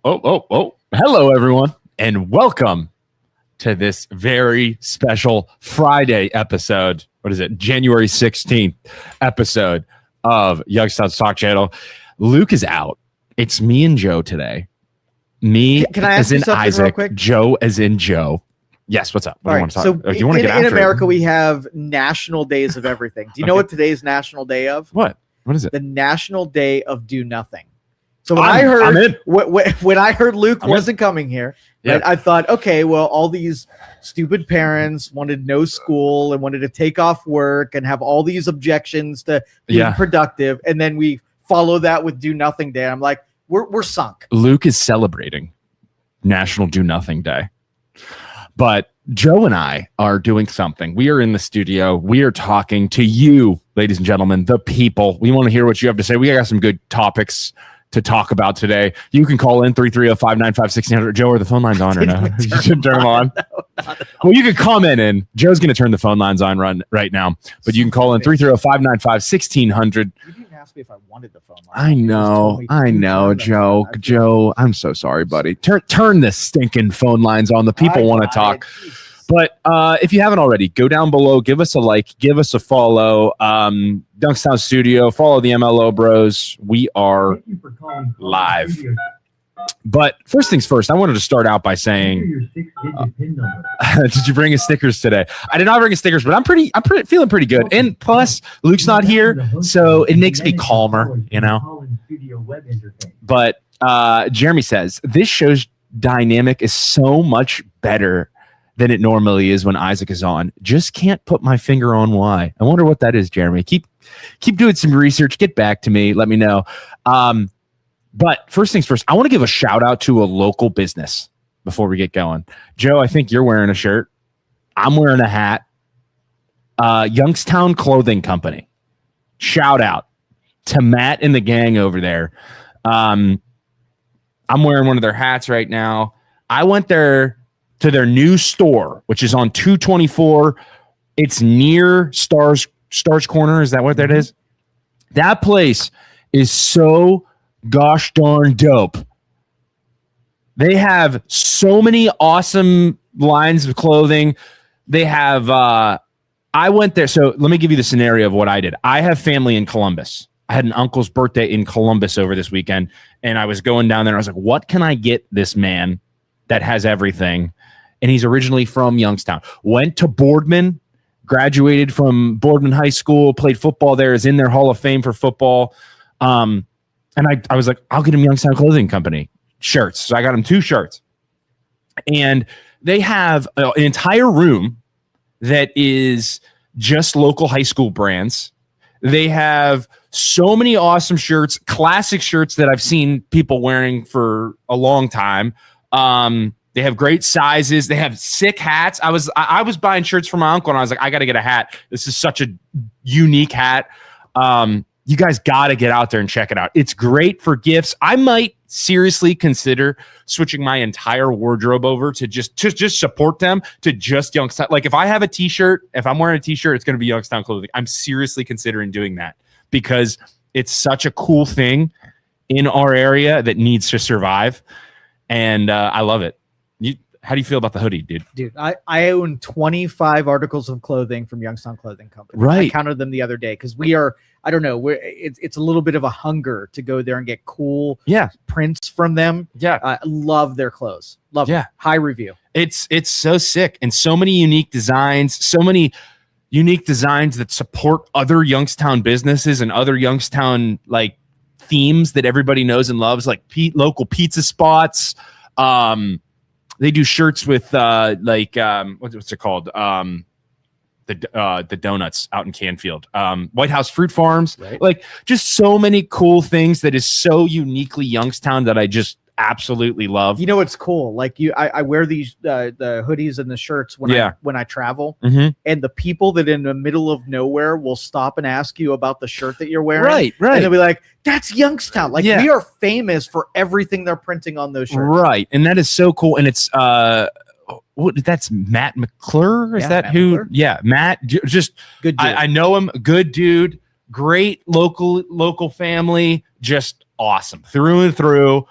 Hello, everyone, and welcome to this very special Friday episode. What is it? January 16th episode of Youngstown Talk Channel. Luke is out. It's me and Joe today. Me Can I ask as you in something Isaac, real quick? Joe as in Joe. Yes, what's up? What do you want to talk about? You want to get in after America, it? we have national days of everything. Do you know what today's national day of? What? What is it? The National Day of Do Nothing. So when I'm in. when I heard Luke wasn't coming here, Yeah. right, I thought, okay, well, all these stupid parents wanted no school and wanted to take off work and have all these objections to being productive, and then we follow that with Do Nothing Day. I'm like, we're sunk. Luke is celebrating National Do Nothing Day. But Joe and I are doing something. We are in the studio. We are talking to you, ladies and gentlemen, the people. We want to hear what you have to say. We got some good topics to talk about today. You can call in 330-595-1600. Joe, are the phone lines on or no? You should turn them on. No, well, you can comment in. Joe's going to turn the phone lines on right now. But you can call in 330-595-1600. You didn't ask me if I wanted the phone line. I know, Joe. Joe, I'm so sorry, buddy. Turn the stinking phone lines on. The people want to talk. But if you haven't already, go down below, give us a like, give us a follow. Youngstown Studio, follow the MLO bros. We are live. But first things first, I wanted to start out by saying, did you bring us stickers today? I did not bring us stickers, but I'm feeling pretty good. And plus, Luke's not here, so it makes me calmer, you know. But Jeremy says this show's dynamic is so much better than it normally is when Isaac is on. Just can't put my finger on why. I wonder what that is, Jeremy. Keep doing some research. Get back to me. Let me know. But first things first, I want to give a shout out to a local business before we get going. Joe, I think you're wearing a shirt. I'm wearing a hat. Youngstown Clothing Company. Shout out to Matt and the gang over there. I'm wearing one of their hats right now. I went there to their new store, which is on 224. It's near Stars Corner. Is that what that is? That place is so gosh darn dope. They have so many awesome lines of clothing. They have, I went there. So let me give you the scenario of what I did. I have family in Columbus. I had an uncle's birthday in Columbus over this weekend, and I was going down there. And I was like, what can I get this man that has everything? And he's originally from Youngstown. Went to Boardman, graduated from Boardman High School, played football there, is in their Hall of Fame for football. And I was like, I'll get him Youngstown Clothing Company shirts. So I got him 2 shirts. And they have an entire room that is just local high school brands. They have so many awesome shirts, classic shirts that I've seen people wearing for a long time. They have great sizes. They have sick hats. I was buying shirts for my uncle, and I was like, I got to get a hat. This is such a unique hat. You guys got to get out there and check it out. It's great for gifts. I might seriously consider switching my entire wardrobe over to just support them, to just Youngstown. Like if I have a t-shirt, if I'm wearing a t-shirt, it's going to be Youngstown Clothing. I'm seriously considering doing that because it's such a cool thing in our area that needs to survive. And I love it. How do you feel about the hoodie, dude? Dude, I own 25 articles of clothing from Youngstown Clothing Company. Right. I counted them the other day because we are, I don't know, it's a little bit of a hunger to go there and get cool prints from them. Yeah. I love their clothes. Love them. High review. It's so sick. And so many unique designs, that support other Youngstown businesses and other Youngstown like themes that everybody knows and loves, like local pizza spots. They do shirts with what's it called? The donuts out in Canfield. White House Fruit Farms. Right. Like just so many cool things that is so uniquely Youngstown that I just absolutely love. You know what's cool? Like I wear these the hoodies and the shirts when I travel, and the people that in the middle of nowhere will stop and ask you about the shirt that you're wearing. Right. And they'll be like, "That's Youngstown." Like we are famous for everything they're printing on those shirts. Right, and that is so cool. And it's that's Matt McClure. Is that Matt who? McClure? Yeah, Matt. Just good. Dude. I know him. Good dude. Great local family. Just awesome through and through.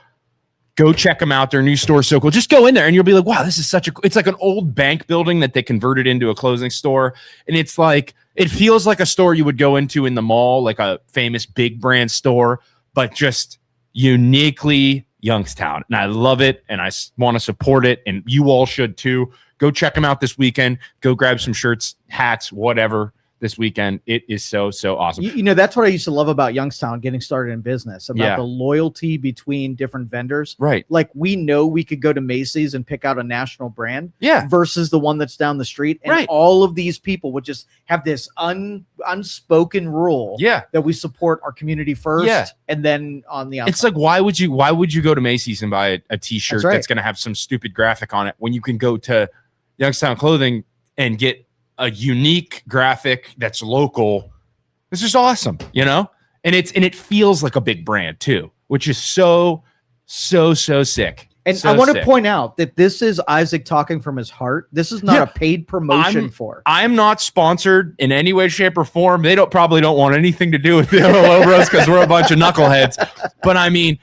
Go check them out. Their new store is so cool. Just go in there and you'll be like, wow, this is such a, it's like an old bank building that they converted into a clothing store. And it's like, it feels like a store you would go into in the mall, like a famous big brand store, but just uniquely Youngstown. And I love it. And I want to support it. And you all should too. Go check them out this weekend. Go grab some shirts, hats, whatever. This weekend. It is so awesome. You know, that's what I used to love about Youngstown getting started in business, about the loyalty between different vendors. Right. Like we know we could go to Macy's and pick out a national brand versus the one that's down the street. And all of these people would just have this unspoken rule that we support our community first and then on the outside. It's like, why would you go to Macy's and buy a t-shirt that's going to have some stupid graphic on it when you can go to Youngstown Clothing and get a unique graphic that's local? This is awesome, you know? And it feels like a big brand too, which is so sick. And I want to point out that this is Isaac talking from his heart. This is not a paid promotion I'm not sponsored in any way, shape, or form. They probably don't want anything to do with the MLO Bros because we're a bunch of knuckleheads. But I mean,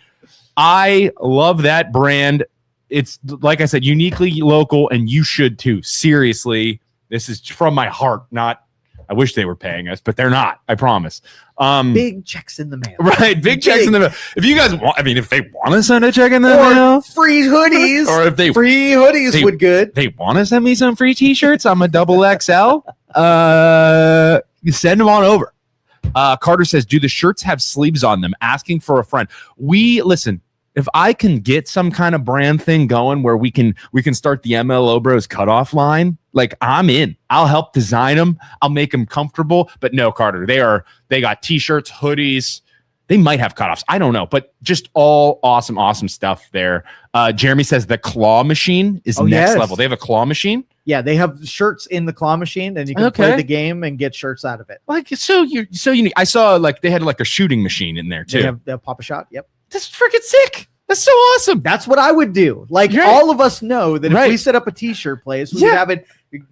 I love that brand. It's, like I said, uniquely local, and you should too. Seriously. This is from my heart, not, I wish they were paying us, but they're not, I promise. Big checks in the mail. Right, big checks in the mail. If you guys want, I mean, if they want to send a check in the mail. Free hoodies. Or if they free hoodies would good. They want to send me some free t-shirts. I'm a double XL. You send them on over. Carter says, do the shirts have sleeves on them? Asking for a friend. Listen, if I can get some kind of brand thing going where we can start the MLO Bros cutoff line, like I'm in. I'll help design them. I'll make them comfortable. But no, Carter, they got t-shirts, hoodies. They might have cutoffs. I don't know, but just all awesome stuff there. Jeremy says the claw machine is next level. They have a claw machine. Yeah, they have shirts in the claw machine, and you can play the game and get shirts out of it. Like so unique. I saw like they had like a shooting machine in there too. They have Pop a Shot. Yep. That's freaking sick. That's so awesome. That's what I would do. Like all of us know that if we set up a t-shirt place, we would have it,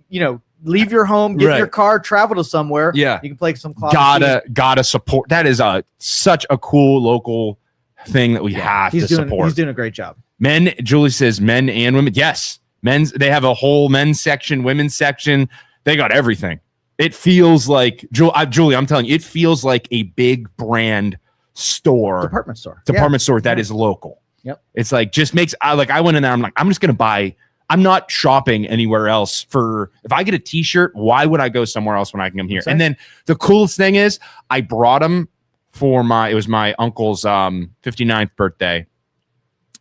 you know, leave your home, get in your car, travel to somewhere. Yeah. You can play some claw. Gotta support. That is such a cool local thing that we have to support. He's doing a great job. Men, Julie says men and women. Yes. Men's, they have a whole men's section, women's section. They got everything. It feels like, Julie, I'm telling you, it feels like a big brand department store that is local. Yep. It's like just makes I went in there. I'm like, I'm just gonna buy. I'm not shopping anywhere else if I get a t-shirt. Why would I go somewhere else when I can come here? Exactly. And then the coolest thing is I brought them for it was my uncle's 59th birthday,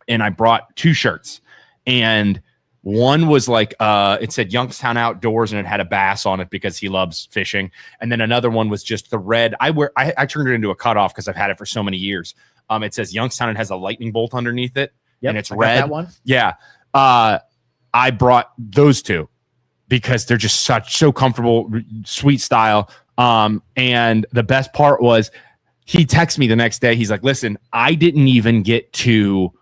and I brought 2 shirts, and one was like it said Youngstown Outdoors, and it had a bass on it because he loves fishing. And then another one was just the red. I turned it into a cutoff because I've had it for so many years. It says Youngstown. It has a lightning bolt underneath it, and it's red. That one. Yeah. I brought those 2 because they're just so comfortable, sweet style. And the best part was he texted me the next day. He's like, listen, I didn't even get to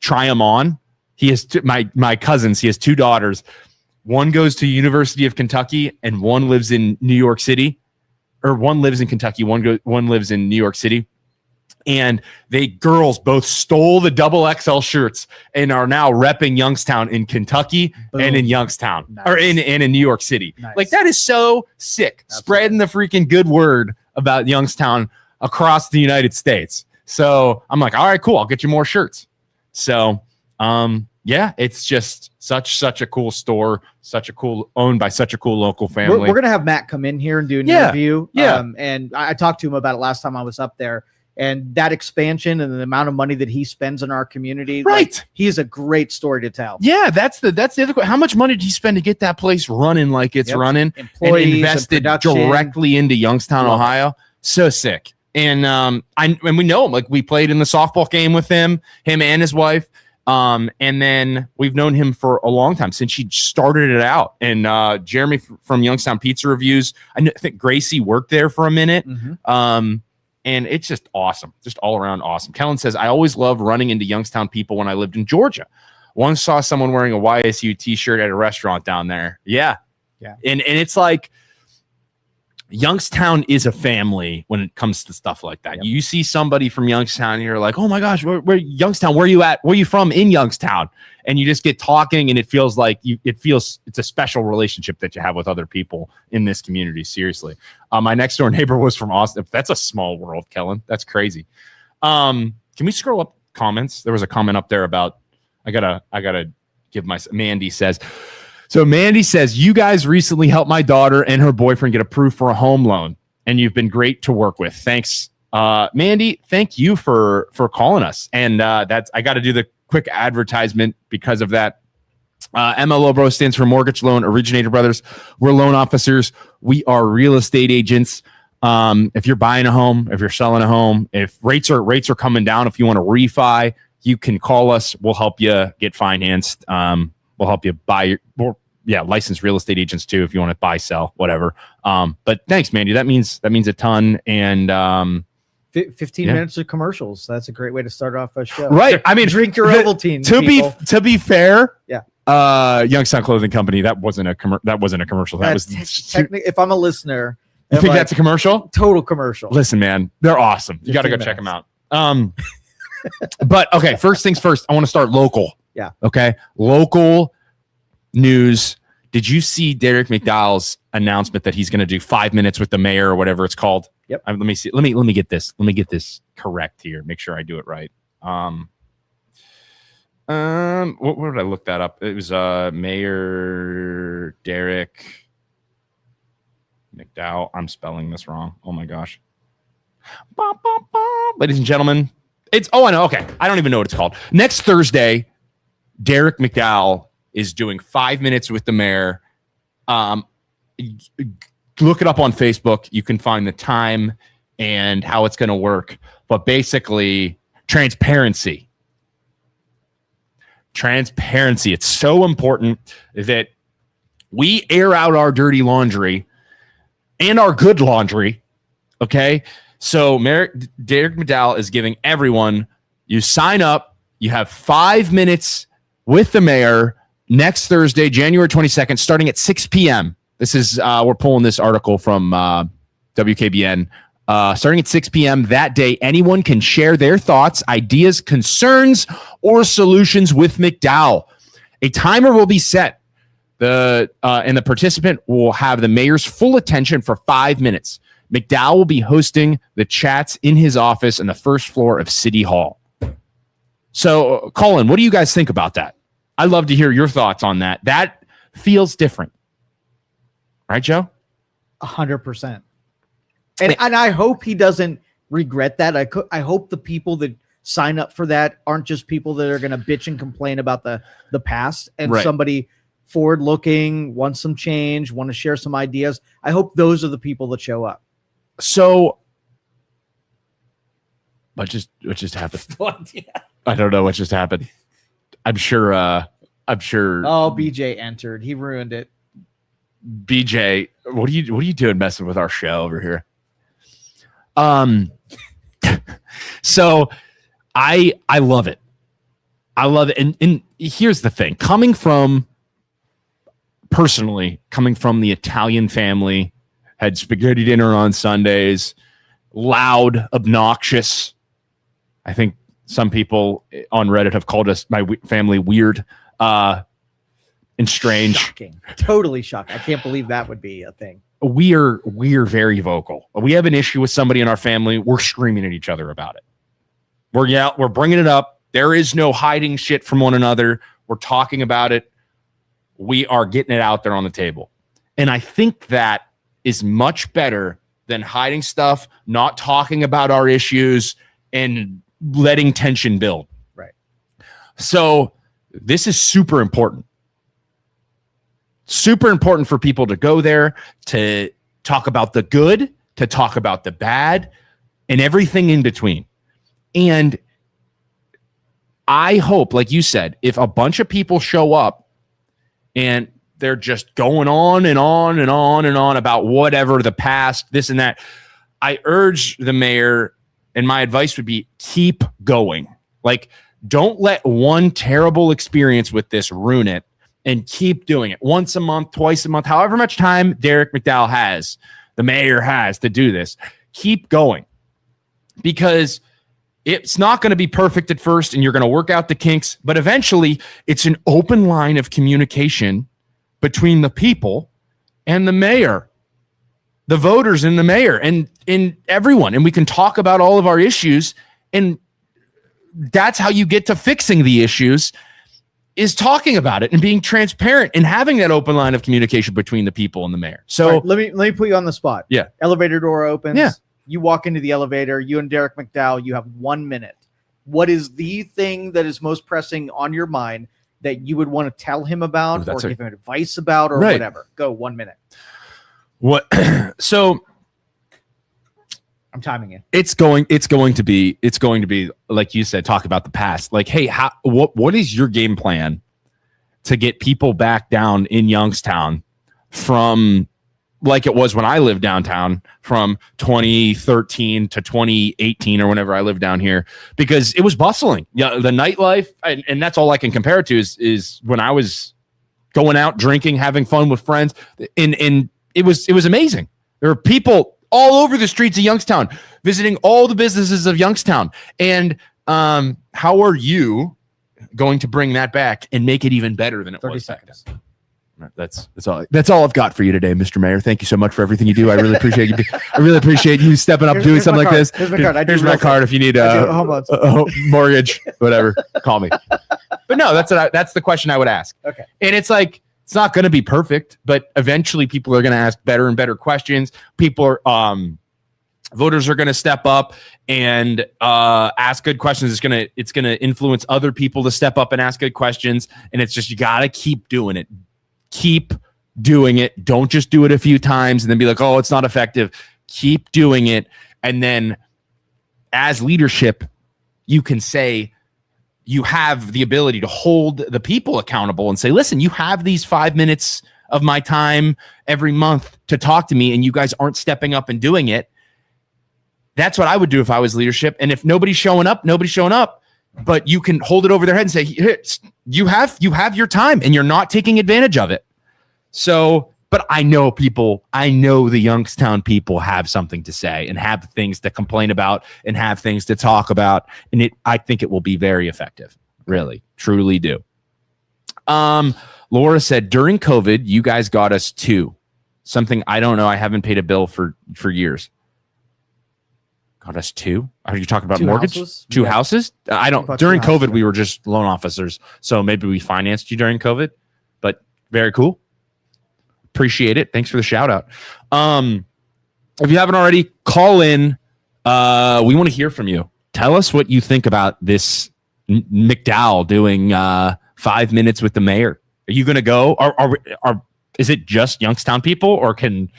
try them on. He has my cousins. He has 2 daughters. One goes to University of Kentucky, and one lives in New York City. Or one lives in Kentucky. One lives in New York City. And girls both stole the double XL shirts and are now repping Youngstown in Kentucky and in Youngstown or in New York City. Nice. Like that is so sick. Absolutely. Spreading the freaking good word about Youngstown across the United States. So I'm like, all right, cool. I'll get you more shirts. So, yeah, it's just such a cool store, owned by such a cool local family. We're going to have Matt come in here and do an interview. Yeah. And I talked to him about it last time I was up there. And that expansion and the amount of money that he spends in our community, right? Like, he is a great story to tell. Yeah, that's the other question. How much money did he spend to get that place running like it's running? Employees and invested directly into Youngstown, Ohio. So sick. And we know him. Like we played in the softball game with him and his wife. And then we've known him for a long time since he started it out. And Jeremy from Youngstown Pizza Reviews, I think Gracie worked there for a minute. Mm-hmm. And it's just awesome, just all around awesome. Kellen says, I always love running into Youngstown people when I lived in Georgia. Once saw someone wearing a YSU t-shirt at a restaurant down there. Yeah. And it's like, Youngstown is a family when it comes to stuff like that. Yep. You see somebody from Youngstown, and you're like, oh my gosh, where Youngstown? Where are you at? Where are you from in Youngstown? And you just get talking, and it feels like it's a special relationship that you have with other people in this community. Seriously. My next door neighbor was from Austin. That's a small world, Kellen. That's crazy. Can we scroll up comments? There was a comment up there about, I gotta give Mandy says, so Mandy says, you guys recently helped my daughter and her boyfriend get approved for a home loan, and you've been great to work with. Thanks, Mandy. Thank you for calling us. And I got to do the quick advertisement because of that. MLO bro stands for Mortgage Loan Originator Brothers. We're loan officers. We are real estate agents. If you're buying a home, if you're selling a home, if rates are coming down, if you want to refi, you can call us. We'll help you get financed. We'll help you buy licensed real estate agents too if you want to buy, sell, whatever. But thanks, Mandy. That means a ton. And 15 minutes of commercials. That's a great way to start off a show. Right. I mean, drink your Ovaltine. To be fair, yeah. Youngstown Clothing Company. That wasn't a commercial. That was technically. If I'm a listener, you think that's a commercial? Total commercial. Listen, man, they're awesome. You got to go check them out. But okay, first things first. I want to start local. Yeah. Okay. Local news. Did you see Derek McDowell's announcement that he's going to do 5 minutes with the mayor or whatever it's called? Yep. Let me see. Let me get this. Let me get this correct here. Make sure I do it right. Where did I look that up? It was Mayor Derek McDowell. I'm spelling this wrong. Oh my gosh. Ladies and gentlemen, I know. Okay. I don't even know what it's called. Next Thursday, Derek McDowell is doing 5 minutes with the mayor. Look it up on Facebook. You can find the time and how it's going to work. But basically, transparency. Transparency. It's so important that we air out our dirty laundry and our good laundry. Okay? So Derek McDowell is giving everyone, you sign up, you have 5 minutes with the mayor next Thursday, January 22nd, starting at 6 p.m. This is, we're pulling this article from WKBN. Starting at 6 p.m. that day, anyone can share their thoughts, ideas, concerns, or solutions with McDowell. A timer will be set. And the participant will have the mayor's full attention for 5 minutes. McDowell will be hosting the chats in his office on the first floor of City Hall. So, Colin, what do you guys think about that? I'd love to hear your thoughts on that. That feels different. Right, Joe? 100%. And I hope he doesn't regret that. I hope the people that sign up for that aren't just people that are going to bitch and complain about the past and somebody forward-looking, wants some change, want to share some ideas. I hope those are the people that show up. So, what just happened? I don't know what just happened. I'm sure. Oh, BJ entered. He ruined it. BJ, what are you doing messing with our show over here? So I love it. I love it. And here's the thing, coming from the Italian family, had spaghetti dinner on Sundays, loud, obnoxious. I think some people on Reddit have called my family weird, and strange. Shocking. Totally shocking. I can't believe that would be a thing. We're very vocal. We have an issue with somebody in our family, we're screaming at each other about it. We're bringing it up. There is no hiding shit from one another. We're talking about it. We are getting it out there on the table. And I think that is much better than hiding stuff, not talking about our issues, and letting tension build. Right. So this is super important. Super important for people to go there, to talk about the good, to talk about the bad, and everything in between. And I hope, like you said, if a bunch of people show up and they're just going on and on and on and on about whatever, the past, this and that, I urge the mayor, and my advice would be keep going. Like, don't let one terrible experience with this ruin it, and keep doing it once a month, twice a month, however much time Derek McDowell has. the mayor has to do this. Keep going, because it's not going to be perfect at first, and you're going to work out the kinks, but eventually it's an open line of communication between the people and the mayor, the voters and the mayor, and everyone. And we can talk about all of our issues, and that's how you get to fixing the issues, is talking about it and being transparent and having that open line of communication between the people and the mayor. So right, let me put you on the spot. Yeah. Elevator door opens. Yeah. You walk into the elevator, you and Derek McDowell, you have 1 minute. What is the thing that is most pressing on your mind that you would want to tell him about or give him advice about or whatever? Go 1 minute. What? So I'm timing you. It's going to be like you said, talk about the past. Like, hey, what is your game plan to get people back down in Youngstown from like it was when I lived downtown from 2013 to 2018 or whenever I lived down here, because it was bustling. Yeah, the nightlife, and that's all I can compare it to is when I was going out drinking, having fun with friends, and it was amazing. There were people all over the streets of Youngstown visiting all the businesses of Youngstown. And how are you going to bring that back and make it even better than it 30 was seconds. back then? That's all I've got for you today, Mr. Mayor. Thank you so much for everything you do. I really appreciate you. I really appreciate you stepping up, doing something like this. Here's my card. Here's my card. If you need a mortgage, whatever, call me. But no, that's the question I would ask. Okay. And it's like, it's not going to be perfect, but eventually people are going to ask better and better questions. People are, voters are going to step up and ask good questions. It's going to influence other people to step up and ask good questions. And it's just, you got to keep doing it. Keep doing it. Don't just do it a few times and then be like, oh, it's not effective. Keep doing it. And then as leadership, you can say, you have the ability to hold the people accountable and say, listen, you have these 5 minutes of my time every month to talk to me, and you guys aren't stepping up and doing it. That's what I would do if I was leadership. And if nobody's showing up, but you can hold it over their head and say, here, you have your time and you're not taking advantage of it. So, but I know the Youngstown people have something to say and have things to complain about and have things to talk about. And I think it will be very effective. Really, truly do. Laura said, during COVID, you guys got us something I don't know. I haven't paid a bill for years. Got us two? Are you talking about mortgage? Houses? Two houses? I don't. During COVID, we were just loan officers, so maybe we financed you during COVID. But very cool. Appreciate it. Thanks for the shout out. If you haven't already, call in. We want to hear from you. Tell us what you think about this McDowell doing 5 minutes with the mayor. Are you going to go? Is it just Youngstown people, or can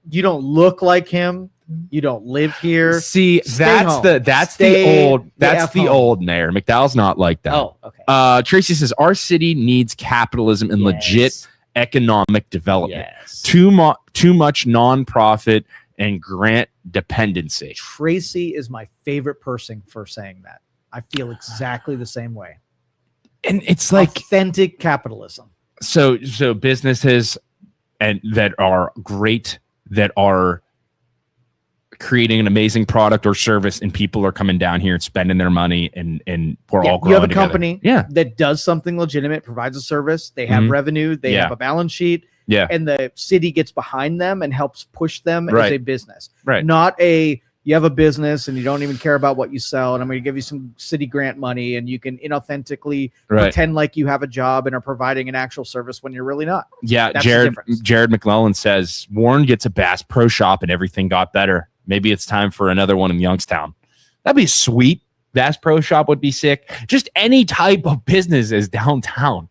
you don't look like him? You don't live here. See, that's the old mayor. McDowell's not like that. Oh, okay. Tracy says our city needs capitalism and legit economic development. Yes. Too much nonprofit and grant dependency. Tracy is my favorite person for saying that. I feel exactly the same way. And it's like authentic capitalism. So businesses and that are great, that are creating an amazing product or service, and people are coming down here and spending their money, and we're all growing. You have a together. company that does something legitimate, provides a service, they have revenue, they have a balance sheet, and the city gets behind them and helps push them as a business. Right. Not you have a business and you don't even care about what you sell, and I'm going to give you some city grant money and you can inauthentically pretend like you have a job and are providing an actual service when you're really not. Yeah. Jared McClellan says Warren gets a Bass Pro Shop and everything got better. Maybe it's time for another one in Youngstown. That'd be sweet. Bass Pro Shop would be sick. Just any type of business is downtown.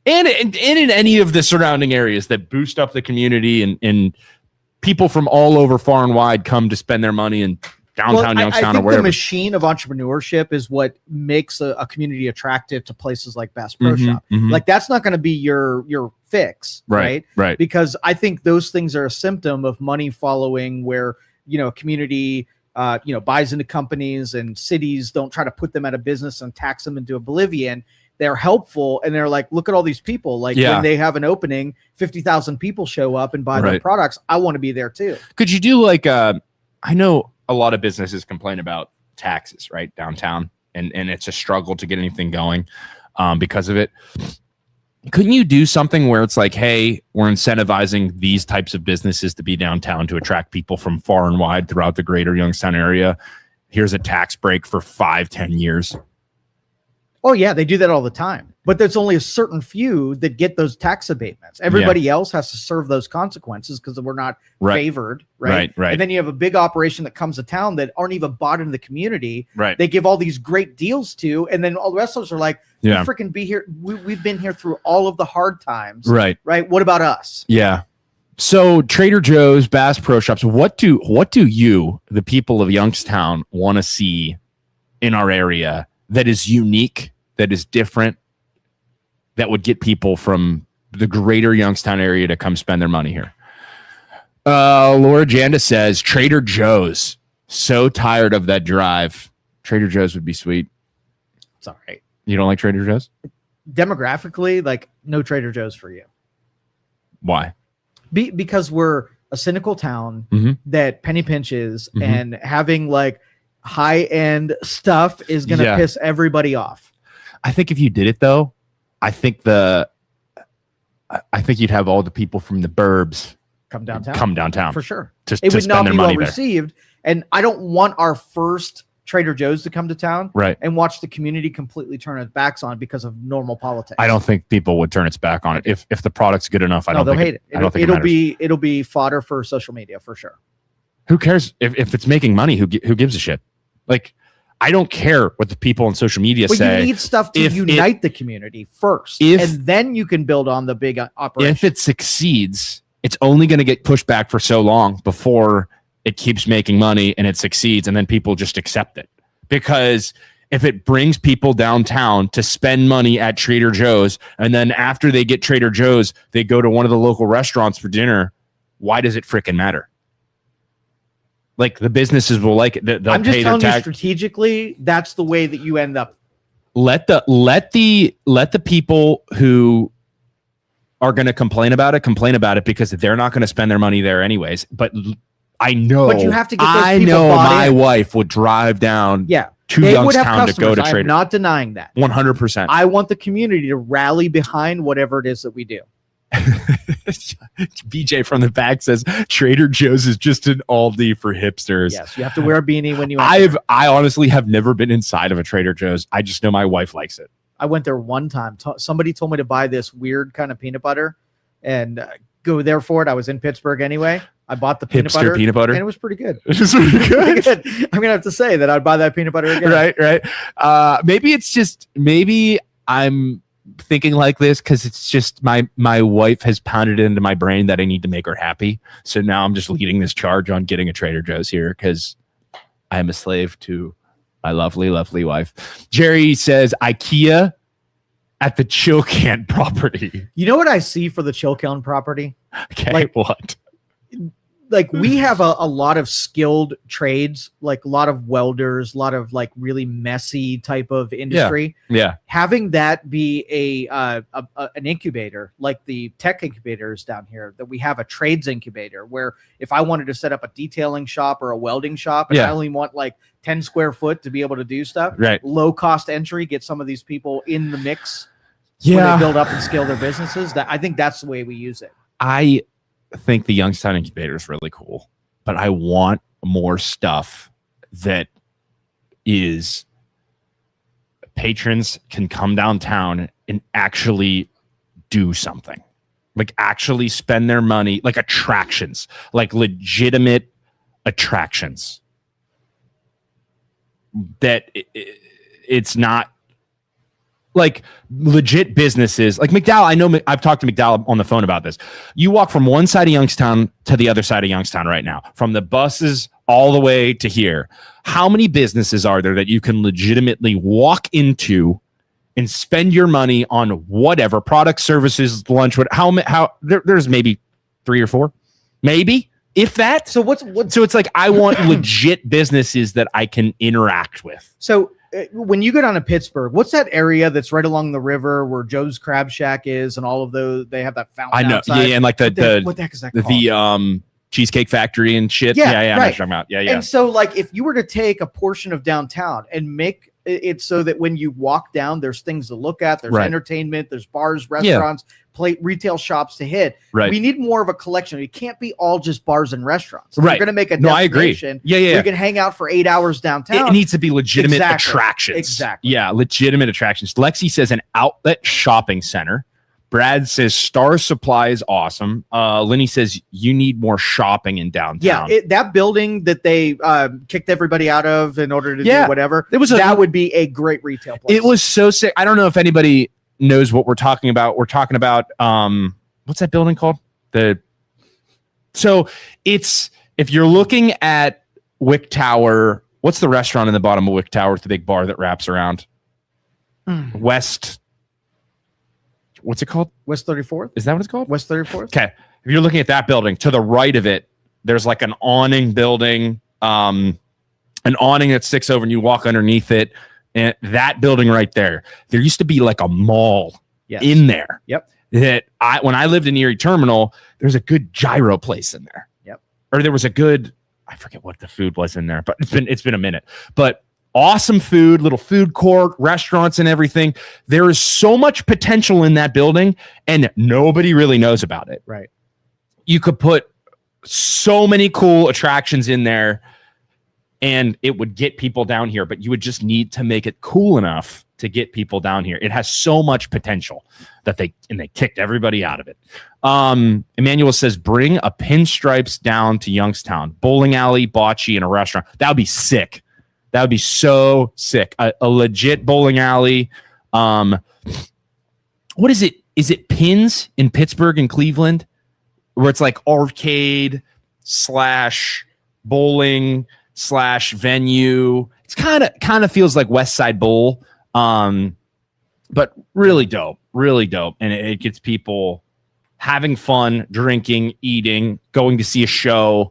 And in any of the surrounding areas that boost up the community, and people from all over far and wide come to spend their money in downtown Youngstown or wherever. The machine of entrepreneurship is what makes a community attractive to places like Bass Pro Shop. Like, that's not going to be your fix, right? Because I think those things are a symptom of money following, where a community buys into companies and cities don't try to put them out of business and tax them into oblivion. they're helpful, and they're like, look at all these people. Like when they have an opening, 50,000 people show up and buy their products. I want to be there too. Could you do like I know a lot of businesses complain about taxes, right, downtown, and it's a struggle to get anything going because of it. Couldn't you do something where it's like, hey, we're incentivizing these types of businesses to be downtown to attract people from far and wide throughout the greater Youngstown area? Here's a tax break for 5-10 years. Oh, yeah, they do that all the time. But there's only a certain few that get those tax abatements. Everybody else has to serve those consequences because we're not favored, right? And then you have a big operation that comes to town that aren't even bought in the community. Right. They give all these great deals to, and then all the rest of us are like, we freaking be here. We've been here through all of the hard times. Right. What about us? Yeah. So Trader Joe's, Bass Pro Shops, what do you, the people of Youngstown, want to see in our area that is unique, that is different, that would get people from the greater Youngstown area to come spend their money here? Laura Janda says Trader Joe's. So tired of that drive. Trader Joe's would be sweet. It's all right. You don't like Trader Joe's? Demographically, like no Trader Joe's for you. Why? Because we're a cynical town that penny pinches, and having like high-end stuff is going to piss everybody off. I think if you did it though, I think you'd have all the people from the burbs come downtown for sure. It would not be well received, and I don't want our first Trader Joe's to come to town and watch the community completely turn its backs on because of normal politics. I don't think people would turn its back on it if the product's good enough. They'll hate it. It'll be fodder for social media for sure. Who cares if it's making money? Who gives a shit? Like, I don't care what the people on social media say. You need stuff to unite the community first, and then you can build on the big operation. If it succeeds, it's only going to get pushed back for so long before it keeps making money and it succeeds, and then people just accept it. Because if it brings people downtown to spend money at Trader Joe's, and then after they get Trader Joe's, they go to one of the local restaurants for dinner, why does it freaking matter? Like, the businesses will like it. They'll I'm just telling you strategically, that's the way that you end up. Let the people who are going to complain about it because they're not going to spend their money there anyways. But I know, but you have to get those people my wife would drive down to Youngstown to go to Trader. I'm not denying that. 100%. I want the community to rally behind whatever it is that we do. BJ from the back says Trader Joe's is just an Aldi for hipsters. Yes, you have to wear a beanie when you enter. I honestly have never been inside of a Trader Joe's. I just know my wife likes it. I went there one time. Somebody told me to buy this weird kind of peanut butter and go there for it. I was in Pittsburgh anyway. I bought the peanut butter, and it was pretty good. It was pretty good. I'm gonna have to say that I'd buy that peanut butter again. Right. Maybe I'm thinking like this because it's just my wife has pounded it into my brain that I need to make her happy. So now I'm just leading this charge on getting a Trader Joe's here because I am a slave to my lovely, lovely wife. Jerry says IKEA at the Chilcan property. You know what I see for the Chilcan property? Okay, like, what? Like, we have a lot of skilled trades, like a lot of welders, a lot of like really messy type of industry. Yeah. Having that be an incubator, like the tech incubators down here, that we have a trades incubator where if I wanted to set up a detailing shop or a welding shop, and I only want like 10 square foot to be able to do stuff, low cost entry, get some of these people in the mix when they build up and scale their businesses. That I think that's the way we use it. I think the Youngstown incubator is really cool, but I want more stuff that is patrons can come downtown and actually do something, like actually spend their money, like attractions, like legitimate attractions that it's not like legit businesses like McDowell. I know I've talked to McDowell on the phone about this. You walk from one side of Youngstown to the other side of Youngstown right now, from the buses all the way to here. How many businesses are there that you can legitimately walk into and spend your money on whatever product, services, lunch, there's maybe 3 or 4, maybe if that. So so it's like, I want legit businesses that I can interact with. So when you go down to Pittsburgh, what's that area that's right along the river where Joe's Crab Shack is, and all of those? They have that fountain. I know, outside. yeah, and like what the heck is that called? The Cheesecake Factory and shit. Yeah, I know what right. you're talking about. Yeah. And so, like, if you were to take a portion of downtown and make it so that when you walk down, there's things to look at, there's entertainment, there's bars, restaurants, retail shops to hit. Right. We need more of a collection. It can't be all just bars and restaurants. Right. You're going to make a I agree. destination. Yeah. You can hang out for 8 hours downtown. It needs to be legitimate attractions. Exactly. Yeah, legitimate attractions. Lexi says an outlet shopping center. Brad says Star Supply is awesome. Lenny says you need more shopping in downtown. Yeah, that building that they kicked everybody out of in order to do whatever. That would be a great retail place. It was so sick. I don't know if anybody knows what we're talking about. We're talking about what's that building called? So it's, if you're looking at Wick Tower, what's the restaurant in the bottom of Wick Tower with the big bar that wraps around? West. What's it called? West 34th? Is that what it's called? West 34th? Okay. If you're looking at that building, to the right of it, there's like an awning building, an awning that sticks over and you walk underneath it. And that building right there, there used to be like a mall in there. Yep. That when I lived in Erie Terminal, there's a good gyro place in there. Yep. Or there was a good, I forget what the food was in there, but it's been a minute. But awesome food, little food court, restaurants and everything. There is so much potential in that building and nobody really knows about it. Right. You could put so many cool attractions in there and it would get people down here, but you would just need to make it cool enough to get people down here. It has so much potential that they kicked everybody out of it. Emmanuel says, bring a Pinstripes down to Youngstown, bowling alley, bocce, and a restaurant. That would be sick. That would be so sick. A legit bowling alley. What is it? Is it Pins in Pittsburgh and Cleveland? Where it's like arcade / bowling / venue. It's kind of feels like West Side Bowl. But really dope. And it gets people having fun, drinking, eating, going to see a show.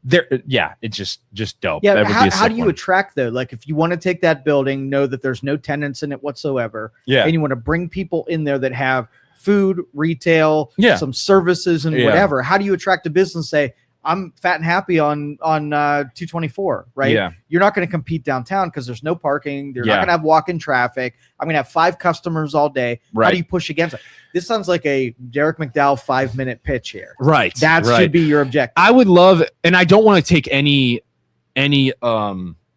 It's just dope. Yeah, how do you attract though? Like if you want to take that building, know that there's no tenants in it whatsoever. Yeah. And you want to bring people in there that have food, retail, some services and whatever. How do you attract a business? Say, I'm fat and happy on 224, right? Yeah. You're not going to compete downtown because there's no parking. You're not going to have walk-in traffic. I'm going to have 5 customers all day. Right. How do you push against it? This sounds like a Derek McDowell 5-minute pitch here. Right. That should be your objective. I would love, and I don't want to take any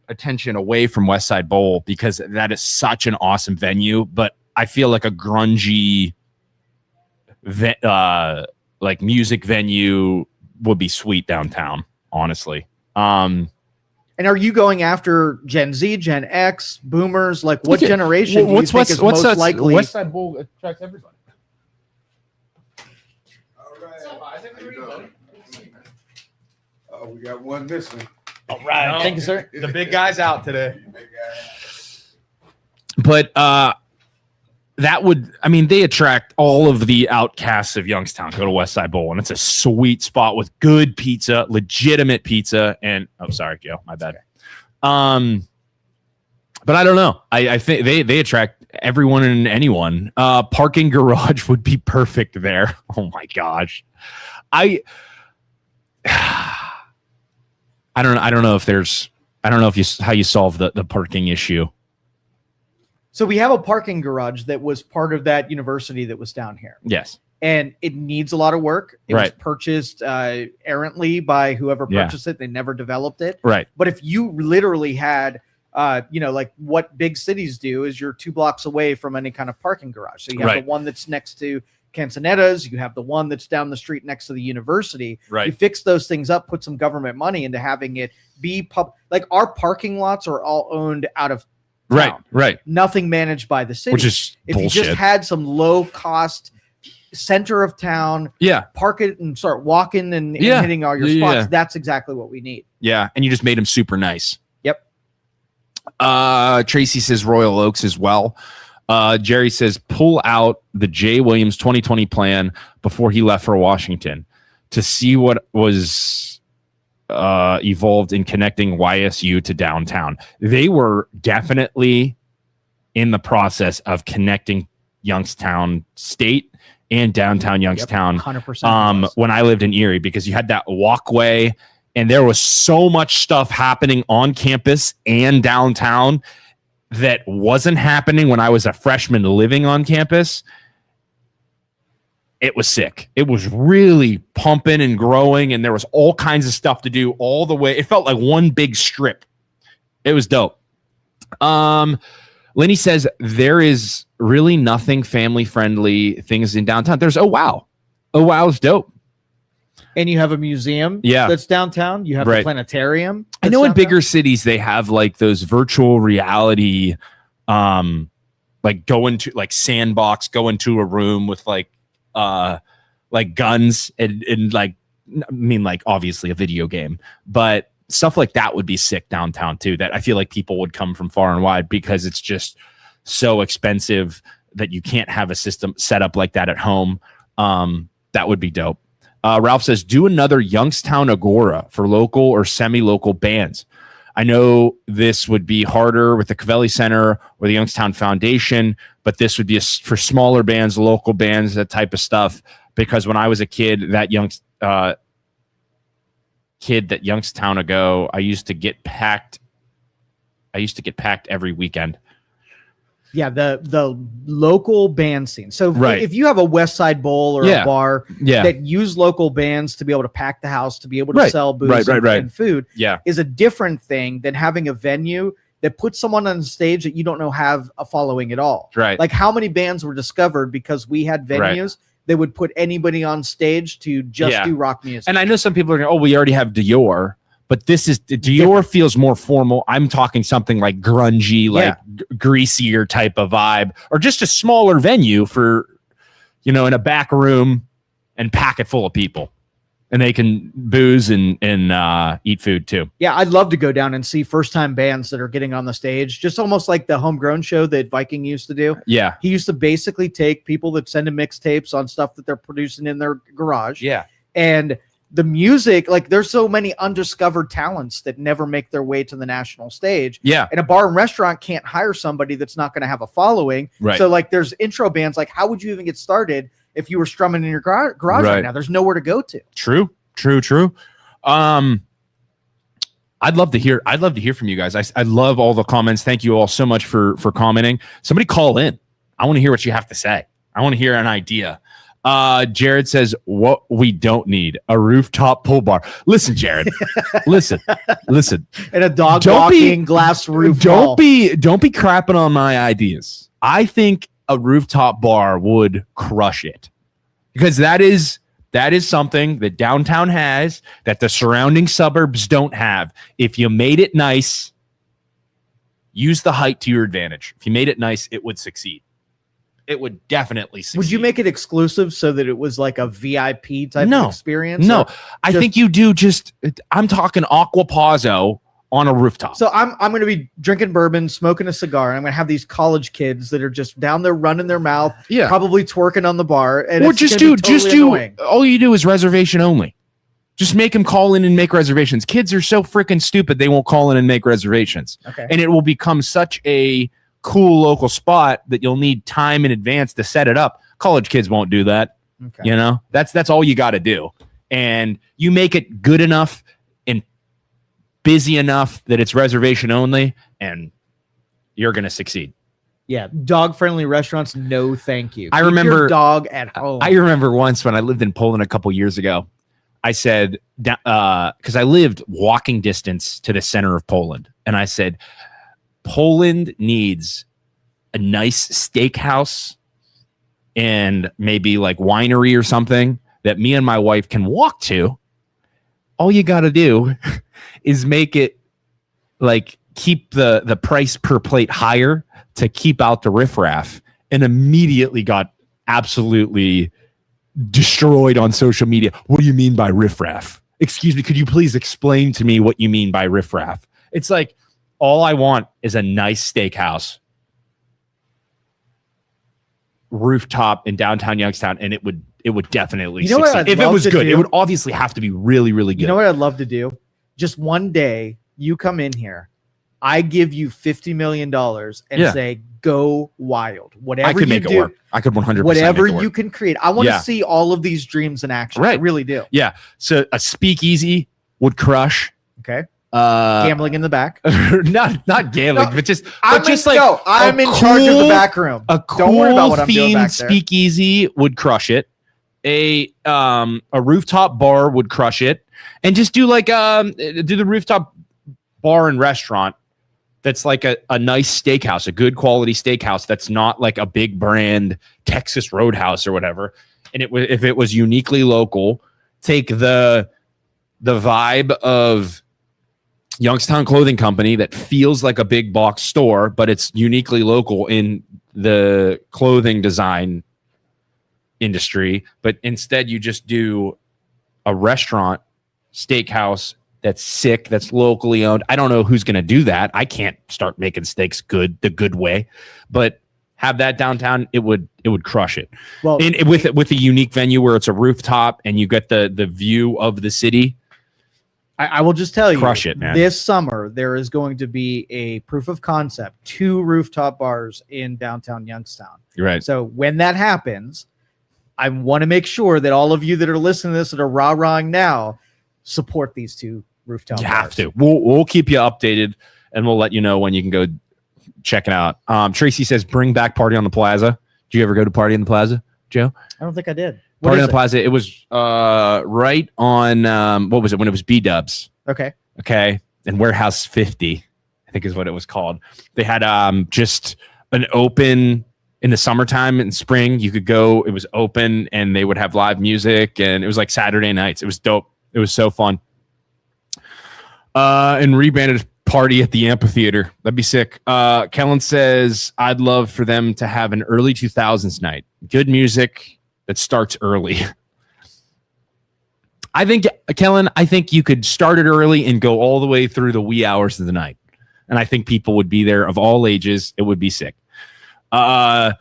attention away from West Side Bowl because that is such an awesome venue, but I feel like a grungy like music venue would be sweet downtown, honestly. And are you going after Gen Z, Gen X, boomers? Like what generation do you think is most likely? West Side Bowl attracts everybody. Oh, we got one missing. All right. Thank you, sir. The big guy's out today. But they attract all of the outcasts of Youngstown. Go to West Side Bowl, and it's a sweet spot with good pizza, legitimate pizza. And sorry, Joe, my bad. But I don't know. I think they attract everyone and anyone. Parking garage would be perfect there. Oh my gosh, I don't know how you solve the parking issue. So we have a parking garage that was part of that university that was down here. Yes. And it needs a lot of work. It was purchased errantly by whoever purchased it. They never developed it. Right. But if you literally had, like what big cities do is you're 2 blocks away from any kind of parking garage. So you have the one that's next to Cancenetta's. You have the one that's down the street next to the university. Right. You fix those things up, put some government money into having it be like our parking lots are all owned out of town. Right. Nothing managed by the city. Which is if bullshit. you just had some low cost center of town, park it and start walking and hitting all your spots. That's exactly what we need. Yeah. And you just made them super nice. Yep. Tracy says Royal Oaks as well. Jerry says pull out the Jay Williams 2020 plan before he left for Washington to see what was evolved in connecting YSU to downtown. They were definitely in the process of connecting Youngstown State and downtown Youngstown. 100%. When I lived in Erie, because you had that walkway and there was so much stuff happening on campus and downtown that wasn't happening when I was a freshman living on campus. It was sick. It was really pumping and growing, and there was all kinds of stuff to do all the way. It felt like one big strip. It was dope. Lenny says there is really nothing family-friendly things in downtown. There's Oh Wow. Oh Wow is dope. And you have a museum that's downtown. You have a planetarium. I know in bigger cities they have like those virtual reality, like go into like Sandbox, go into a room with like guns and like, I mean, like obviously a video game, but stuff like that would be sick downtown too. That I feel like people would come from far and wide because it's just so expensive that you can't have a system set up like that at home. That would be dope. Ralph says, do another Youngstown Agora for local or semi-local bands. I know this would be harder with the Covelli Center or the Youngstown Foundation, but this would be for smaller bands, local bands, that type of stuff. Because when I was a kid, that Youngstown ago, I used to get packed every weekend. Yeah, the local band scene. So if you have a West Side Bowl or a bar that use local bands to be able to pack the house, to be able to sell booze and food, is a different thing than having a venue that puts someone on stage that you don't know have a following at all. Right. Like how many bands were discovered because we had venues that would put anybody on stage to just do rock music. And I know some people are going, oh, we already have Dior. But this is Dior feels more formal. I'm talking something like grungy, like greasier type of vibe, or just a smaller venue for, in a back room and pack it full of people, and they can booze and eat food too. Yeah, I'd love to go down and see first time bands that are getting on the stage, just almost like the Homegrown show that Viking used to do. Yeah, he used to basically take people that send him mixtapes on stuff that they're producing in their garage. Yeah, and the music, like there's so many undiscovered talents that never make their way to the national stage. Yeah. And a bar and restaurant can't hire somebody that's not going to have a following. Right. So like there's intro bands, like how would you even get started if you were strumming in your garage right now? There's nowhere to go to. True. I'd love to hear from you guys. I love all the comments. Thank you all so much for commenting. Somebody call in. I want to hear what you have to say. I want to hear an idea. Jared says, what we don't need, a rooftop pool bar. Listen, Jared, listen. And a dog walking glass roof. Don't be crapping on my ideas. I think a rooftop bar would crush it, because that is something that downtown has that the surrounding suburbs don't have. If you made it nice, use the height to your advantage. If you made it nice, it would succeed. It would definitely succeed. Would you make it exclusive so that it was like a VIP type of experience? No, I think you do. I'm talking Aquapazzo on a rooftop. So I'm going to be drinking bourbon, smoking a cigar, and I'm going to have these college kids that are just down there running their mouth, probably twerking on the bar. And or just do all you do is reservation only. Just make them call in and make reservations. Kids are so freaking stupid, they won't call in and make reservations. Okay. And it will become such a cool local spot that you'll need time in advance to set it up. College kids won't do that. Okay. That's all you got to do. And you make it good enough and busy enough that it's reservation only, and you're going to succeed. Yeah. Dog friendly restaurants. No, thank you. I remember your dog at home. I remember once when I lived in Poland a couple years ago, I said, because I lived walking distance to the center of Poland. And I said, Poland needs a nice steakhouse and maybe like winery or something that me and my wife can walk to. All you got to do is make it like keep the price per plate higher to keep out the riffraff, and immediately got absolutely destroyed on social media. What do you mean by riffraff? Excuse me, could you please explain to me what you mean by riffraff? It's like, all I want is a nice steakhouse, rooftop in downtown Youngstown, and it would definitely succeed. If it was good. It would obviously have to be really, really good. You know what I'd love to do? just one day, you come in here, I give you $50 million and say, go wild. Whatever I could you make do, it work. I could 100% whatever make it work. you can create. I want to see all of these dreams in action. Right. I really do. Yeah. So a speakeasy would crush. Okay. Gambling in the back. not gambling, No, but just I'm just in, like no, I'm in charge of the back room. Don't worry about what I'm doing themed back there. speakeasy would crush it. A rooftop bar would crush it, and just do like do the rooftop bar and restaurant that's like a nice steakhouse, a good quality steakhouse that's not like a big brand Texas Roadhouse or whatever. And if it was uniquely local, take the vibe of Youngstown Clothing Company that feels like a big box store, but it's uniquely local in the clothing design industry. But instead, you just do a restaurant, steakhouse that's sick, that's locally owned. I don't know who's going to do that. I can't start making steaks the good way, but have that downtown, it would crush it. Well, with a unique venue where it's a rooftop and you get the view of the city. I will just tell you, crush it, man. This summer, there is going to be a proof of concept, 2 rooftop bars in downtown Youngstown. You're right. So when that happens, I want to make sure that all of you that are listening to this that are rah-rahing now support these 2 rooftop bars. You have to. We'll keep you updated, and we'll let you know when you can go check it out. Tracy says, bring back Party on the Plaza. Did you ever go to Party on the Plaza, Joe? I don't think I did. Party on the Plaza. It was right on what was it when it was B-Dubs? Okay. And Warehouse 50, I think is what it was called. They had just an open in the summertime and spring. You could go. It was open, and they would have live music, and it was like Saturday nights. It was dope. It was so fun. And rebranded party at the amphitheater. That'd be sick. Kellen says, I'd love for them to have an early 2000s night. Good music that starts early. I think, Kellen, you could start it early and go all the way through the wee hours of the night. And I think people would be there of all ages. It would be sick. Kellen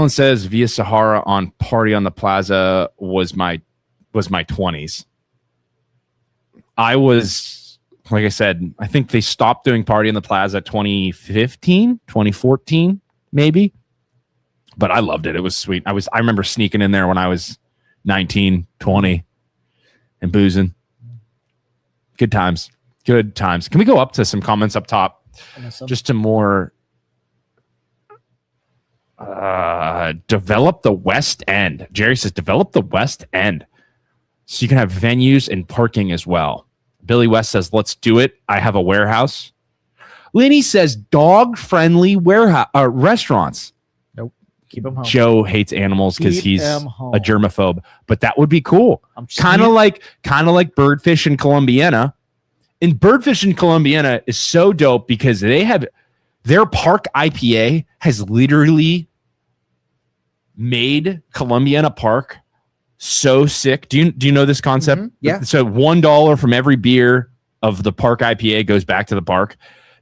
says, Via Sahara on Party on the Plaza was my 20s. I was, like I said, I think they stopped doing Party on the Plaza 2015, 2014, maybe. But I loved it. It was sweet. I remember sneaking in there when I was 19, 20 and boozing. Good times. Good times. Can we go up to some comments up top? Just to more develop the West End. Jerry says, develop the West End. So you can have venues and parking as well. Billy West says, let's do it. I have a warehouse. Lenny says, dog-friendly warehouse restaurants. Nope. Keep them home. Joe hates animals because he's a germaphobe. But that would be cool. Kind of like Birdfish in Columbiana. And Birdfish in Columbiana is so dope because they have their park IPA has literally made Columbiana Park so sick. Do you know this concept? Mm-hmm. Yeah. So $1 from every beer of the park IPA goes back to the park.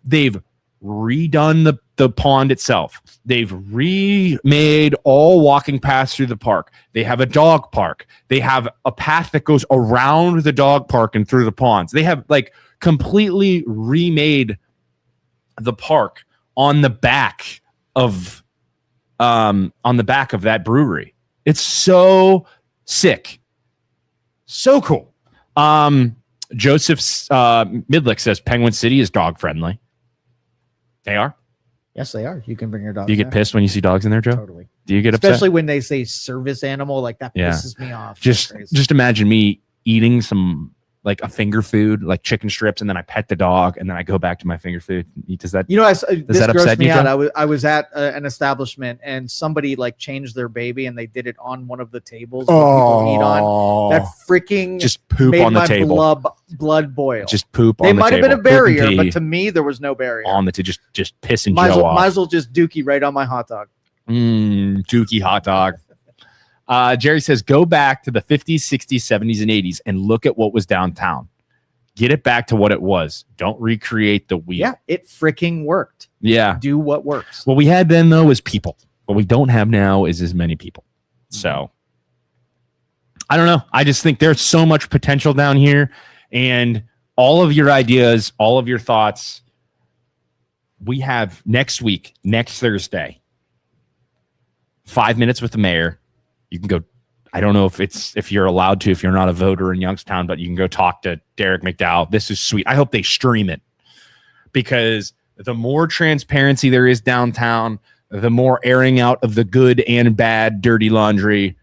They've redone the pond itself. They've remade all walking paths through the park. They have a dog park. They have a path that goes around the dog park and through the ponds. They have like completely remade the park on the back of that brewery. It's so sick. So cool. Joseph's Midlick says Penguin City is dog friendly. They are? Yes, they are. You can bring your dog. Do you get pissed when you see dogs in there, Joe? Totally. Do you get Especially upset? when they say service animal, like that pisses me off. Just imagine me eating some like a finger food, like chicken strips, and then I pet the dog, and then I go back to my finger food. Does that? This that grossed upset me you, out. Joe? I was at an establishment, and somebody like changed their baby, and they did it on one of the tables that people eat on. That freaking just poop made on the my table. Blood boil. Just poop They on the table. might have been a barrier, Poop and but to me, there was no barrier. on the just pissing might Joe off. as well just dookie right on my hot dog. Dookie hot dog. Jerry says, go back to the 50s, 60s, 70s, and 80s and look at what was downtown. Get it back to what it was. Don't recreate the wheel. Yeah, it freaking worked. Yeah. Do what works. What we had then, though, was people. What we don't have now is as many people. So, I don't know. I just think there's so much potential down here. And all of your ideas, all of your thoughts, we have next week, next Thursday, 5 minutes with the mayor. You can go. I don't know if you're allowed to, if you're not a voter in Youngstown, but you can go talk to Derek McDowell. This is sweet. I hope they stream it, because the more transparency there is downtown, the more airing out of the good and bad dirty laundry.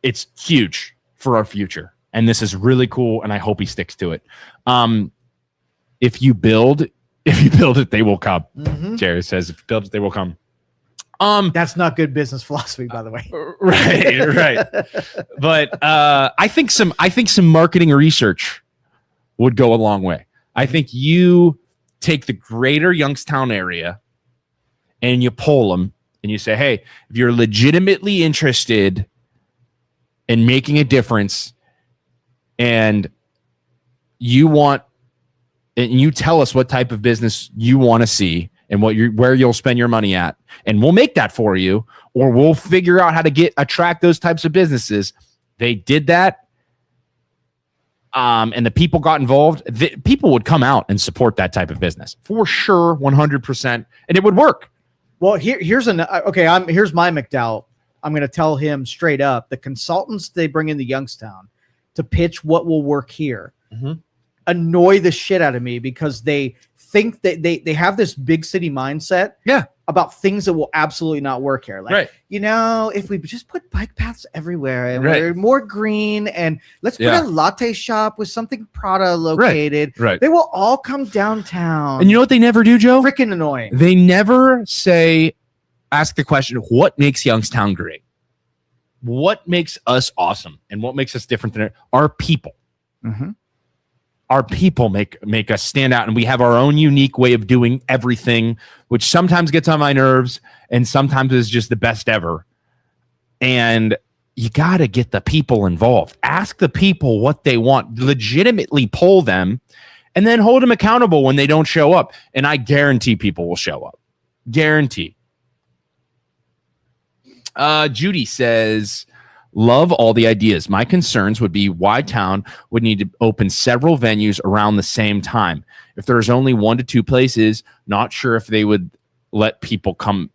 It's huge for our future. And this is really cool. And I hope he sticks to it. If you build it, they will come. Mm-hmm. Jerry says, if you build it, they will come. That's not good business philosophy, by the way. Right. But I think some marketing research would go a long way. I think you take the greater Youngstown area and you poll them and you say, hey, if you're legitimately interested in making a difference and you tell us what type of business you want to see and where you'll spend your money at, and we'll make that for you, or we'll figure out how to attract those types of businesses. They did that. And the people got involved. People would come out and support that type of business for sure, 100%, and it would work. Well, here's my McDowell. I'm going to tell him straight up: the consultants they bring into Youngstown to pitch what will work here annoy the shit out of me, because they think that they have this big city mindset. Yeah. About things that will absolutely not work here. Like, right. If we just put bike paths everywhere and we're more green, and let's put a latte shop with something Prada located, right. They will all come downtown. And you know what they never do, Joe? Freaking annoying. They never ask the question, what makes Youngstown great? What makes us awesome? And what makes us different than our people? Mm-hmm. Our people make us stand out, and we have our own unique way of doing everything, which sometimes gets on my nerves and sometimes is just the best ever. And you got to get the people involved. Ask the people what they want, legitimately poll them, and then hold them accountable when they don't show up. And I guarantee people will show up. Guarantee. Judy says, love all the ideas. My concerns would be why town would need to open several venues around the same time. If there's only 1 to 2 places, not sure if they would let people come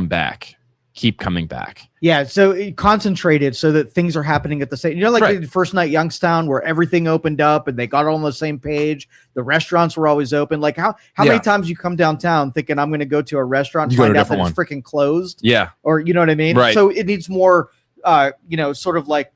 back, keep coming back. Yeah, so concentrated so that things are happening at the same. The first night Youngstown, where everything opened up and they got on the same page. The restaurants were always open. Like how many times you come downtown thinking I'm going to go to a restaurant and find out that it's freaking closed? Yeah, or you know what I mean. Right. So it needs more. Sort of like,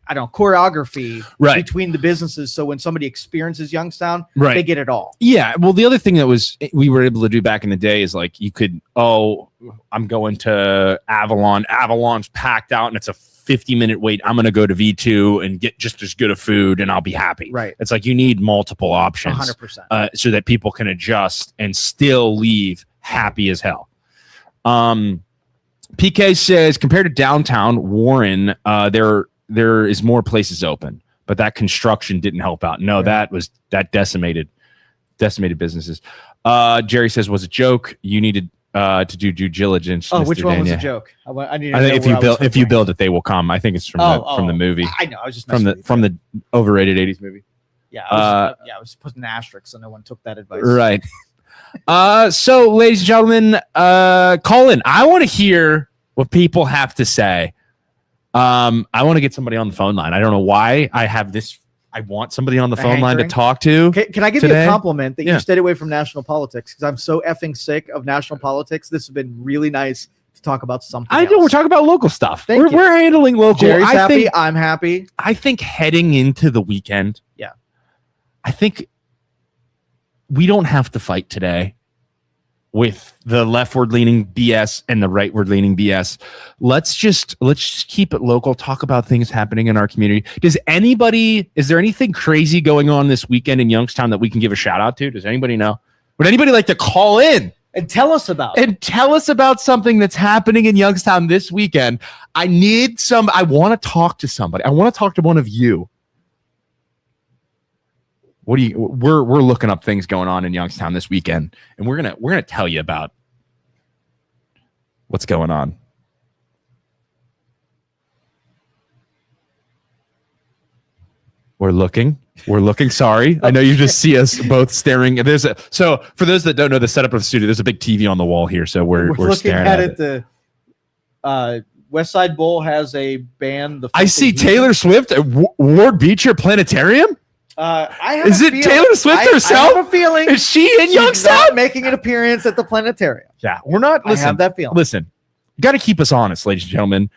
I don't know, choreography between the businesses. So when somebody experiences Youngstown, they get it all. Yeah. Well, the other thing that we were able to do back in the day is like, you could, I'm going to Avalon. Avalon's packed out and it's a 50-minute wait. I'm going to go to V2 and get just as good of food and I'll be happy. Right. It's like, you need multiple options 100%. So that people can adjust and still leave happy as hell. PK says, compared to downtown Warren, there is more places open, but that construction didn't help out. No, that decimated businesses. Jerry says, was a joke. You needed to do due diligence. Oh, Mr. which one was Daniel. a joke? I think if you build it, they will come. I think it's from the movie. I know. I was just from the overrated 80s movie. Yeah. I was putting asterisks, so no one took that advice. Right. So, ladies and gentlemen, call in. I want to hear what people have to say. I want to get somebody on the phone line. I don't know why I have this. I want somebody on the phone line to talk to. Can I give you a compliment that you stayed away from national politics? Because I'm so effing sick of national politics. This has been really nice to talk about something else. We're talking about local stuff. We're handling local. Jerry's happy. I'm happy. I think heading into the weekend. Yeah. I think we don't have to fight today with the leftward leaning BS and the rightward leaning BS. Let's just keep it local, talk about things happening in our community. Is there anything crazy going on this weekend in Youngstown that we can give a shout out to? Does anybody know? Would anybody like to call in and tell us about something that's happening in Youngstown this weekend? I want to talk to somebody. I want to talk to one of you. We're looking up things going on in Youngstown this weekend, and we're gonna tell you about what's going on. We're looking. Sorry. I know you just see us both staring. So for those that don't know the setup of the studio, there's a big TV on the wall here. So we're looking staring at it. The West Side Bowl has a band. I see Taylor Swift at Ward Beecher Planetarium. Is it Taylor Swift herself? I have a feeling. Is she in she's Youngstown? not making an appearance at the planetarium. Yeah, we're not. Listen, I have that feeling. Listen, you got to keep us honest, ladies and gentlemen.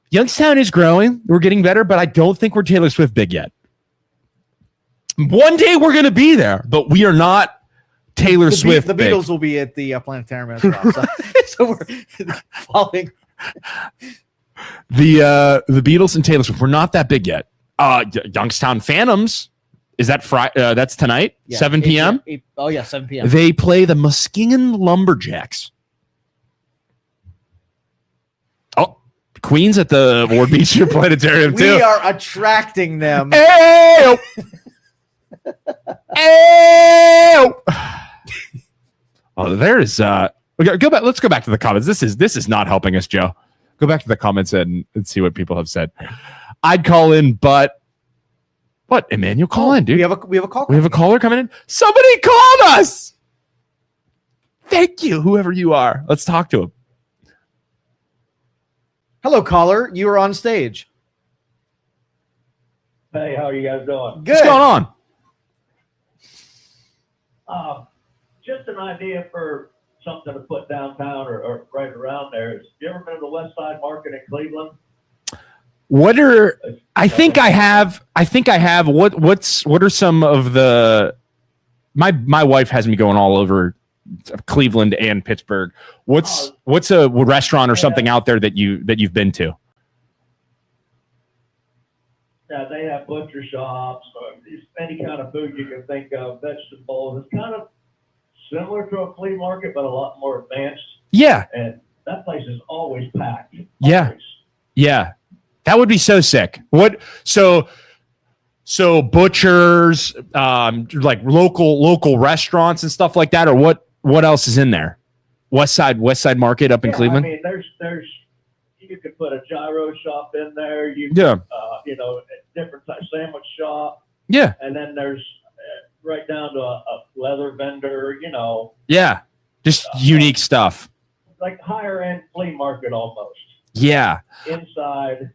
Youngstown is growing. We're getting better, but I don't think we're Taylor Swift big yet. One day we're going to be there, but we are not Taylor Swift. The big. Beatles will be at the planetarium as well. So we're following. The Beatles and Taylor Swift. We're not that big yet. Youngstown Phantoms. Is that Friday? That's tonight, 7 p.m. 7 p.m. They play the Muskegon Lumberjacks. Oh, Queen's at the Ward Beecher Planetarium too. We are attracting them. Hey! Hey! Oh, there's go back. Let's go back to the comments. This is not helping us, Joe. Go back to the comments and see what people have said. I'd call in, but what? Emmanuel, call in, dude. We have a call. We have a caller coming in. Somebody called us. Thank you, whoever you are. Let's talk to him. Hello, caller. You are on stage. Hey, how are you guys doing? Good. What's going on? Just an idea for something to put downtown or right around there. Have you ever been to the West Side Market in Cleveland? I think I have. What are some of the? My wife has me going all over Cleveland and Pittsburgh. What's a restaurant or something out there that you've been to? Yeah, they have butcher shops, any kind of food you can think of, vegetables. It's kind of similar to a flea market, but a lot more advanced. Yeah. And that place is always packed. Yeah. Always. Yeah. That would be so sick. So butchers, like local restaurants and stuff like that, or what else is in there? West Side Market up in Cleveland. I mean, there's you could put a gyro shop in there. Different type sandwich shop. Yeah. And then there's right down to a leather vendor. Yeah. Just unique stuff. Like higher end flea market almost. Yeah. Inside.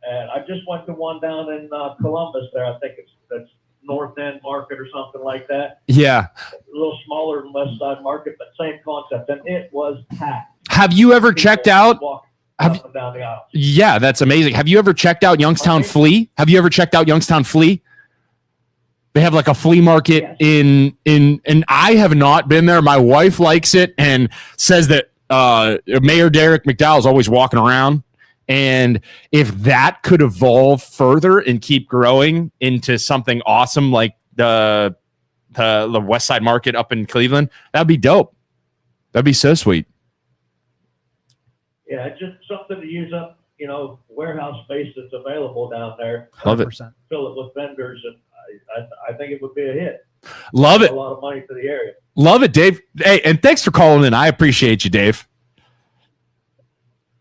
And I just went to one down in Columbus there. I think that's North End Market or something like that. Yeah. A little smaller than West Side Market, but same concept. And it was packed. Have you ever checked out? Up and down the aisle. Yeah, that's amazing. Have you ever checked out Youngstown Flea? Have you ever checked out Youngstown Flea? They have like a flea market in and I have not been there. My wife likes it and says that Mayor Derek McDowell is always walking around. And if that could evolve further and keep growing into something awesome like the West Side Market up in Cleveland, that'd be dope. That'd be so sweet. Yeah, it's just something to use up, warehouse space that's available down there. Love it. Fill it with vendors, and I think it would be a hit. Love it. A lot of money for the area. Love it, Dave. Hey, and thanks for calling in. I appreciate you, Dave.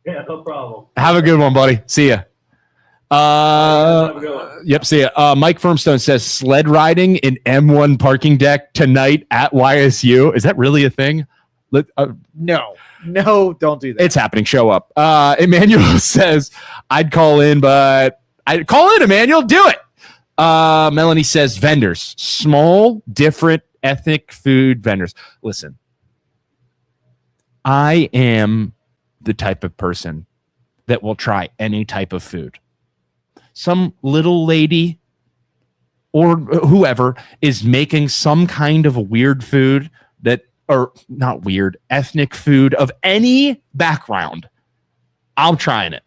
Yeah, no problem. Have a good one, buddy. See ya. Have a good one. Yep, see ya. Mike Firmstone says sled riding in M1 parking deck tonight at YSU. Is that really a thing? No, don't do that. It's happening. Show up. Emmanuel says, I'd call in, but I'd call in, Emmanuel. Do it. Melanie says vendors, small, different ethnic food vendors. Listen, I am the type of person that will try any type of food. Some little lady or whoever is making some kind of weird food or not weird, ethnic food of any background. I'm trying it.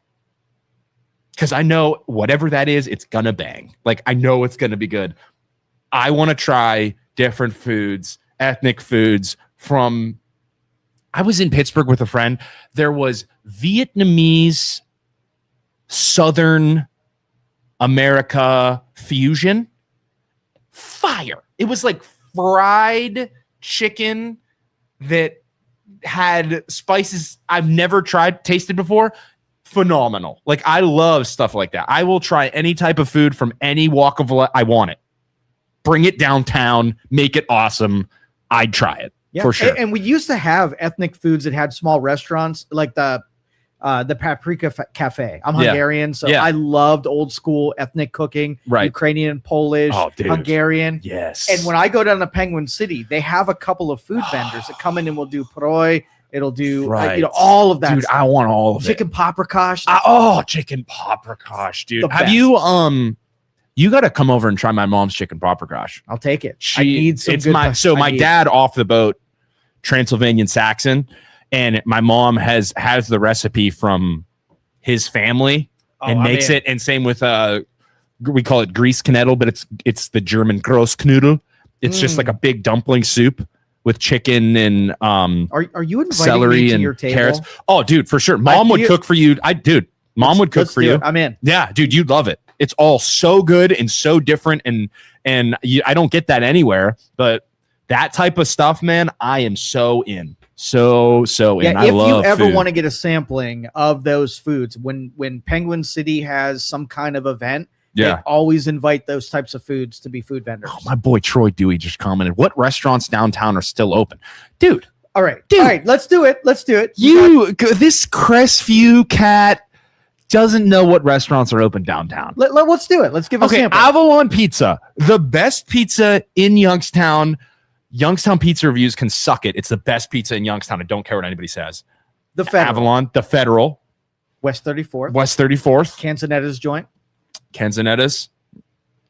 Because I know whatever that is, it's going to bang. Like, I know it's going to be good. I want to try different foods, ethnic foods from... I was in Pittsburgh with a friend. There was Vietnamese, Southern America fusion. Fire. It was like fried chicken that had spices I've never tasted before. phenomenal. Like, I love stuff like that. I will try any type of food from any walk of life. I want it. Bring it downtown, make it awesome. I'd try it for sure. And we used to have ethnic foods that had small restaurants, like the Paprika Cafe. I'm Hungarian, so I loved old school ethnic cooking, Ukrainian, Polish, Hungarian. Yes. And when I go down to Penguin City, they have a couple of food vendors that come in and will do proi. It'll do all of that. Dude, I want all of chicken it. paprikash. Chicken paprikash, dude. Have you you got to come over and try my mom's chicken paprikash. I'll take it. I need some good my dad off the boat, Transylvanian Saxon, and my mom has the recipe from his family and makes it. And same with we call it Grießknödel, but it's the German Großknödel. It's just like a big dumpling soup with chicken and are you inviting celery me to and your table? carrots. Oh, dude, for sure. Mom would cook for you. Mom would cook for you. I'm in. Yeah, dude, you'd love it. It's all so good and so different, and I don't get that anywhere. But that type of stuff, man, I am so in. So in. Yeah, I if love you ever food. want to get a sampling of those foods, when Penguin City has some kind of event, they always invite those types of foods to be food vendors. Oh, my boy Troy Dewey just commented, what restaurants downtown are still open? Dude. All right, let's do it. This Crestview cat doesn't know what restaurants are open downtown. Let's do it. Let's give a sample. Avalon Pizza, the best pizza in Youngstown. Youngstown Pizza Reviews can suck it. It's the best pizza in Youngstown. I don't care what anybody says. The Federal. Avalon, the Federal. West 34th. Canzonetta's joint. Canzonetta's.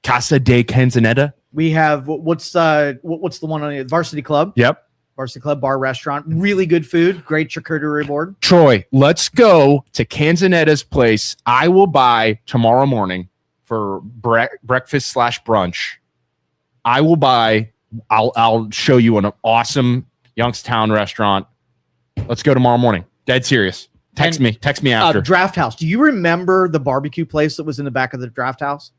Casa de Canzonetta. We have what's the one on the Varsity Club? Yep. Varsity Club Bar Restaurant. Really good food. Great charcuterie board. Troy, let's go to Canzonetta's place. I will buy tomorrow morning for breakfast / brunch. I'll show you an awesome Youngstown restaurant. Let's go tomorrow morning. Dead serious. Text me after. Draft House. Do you remember the barbecue place that was in the back of the Draft House?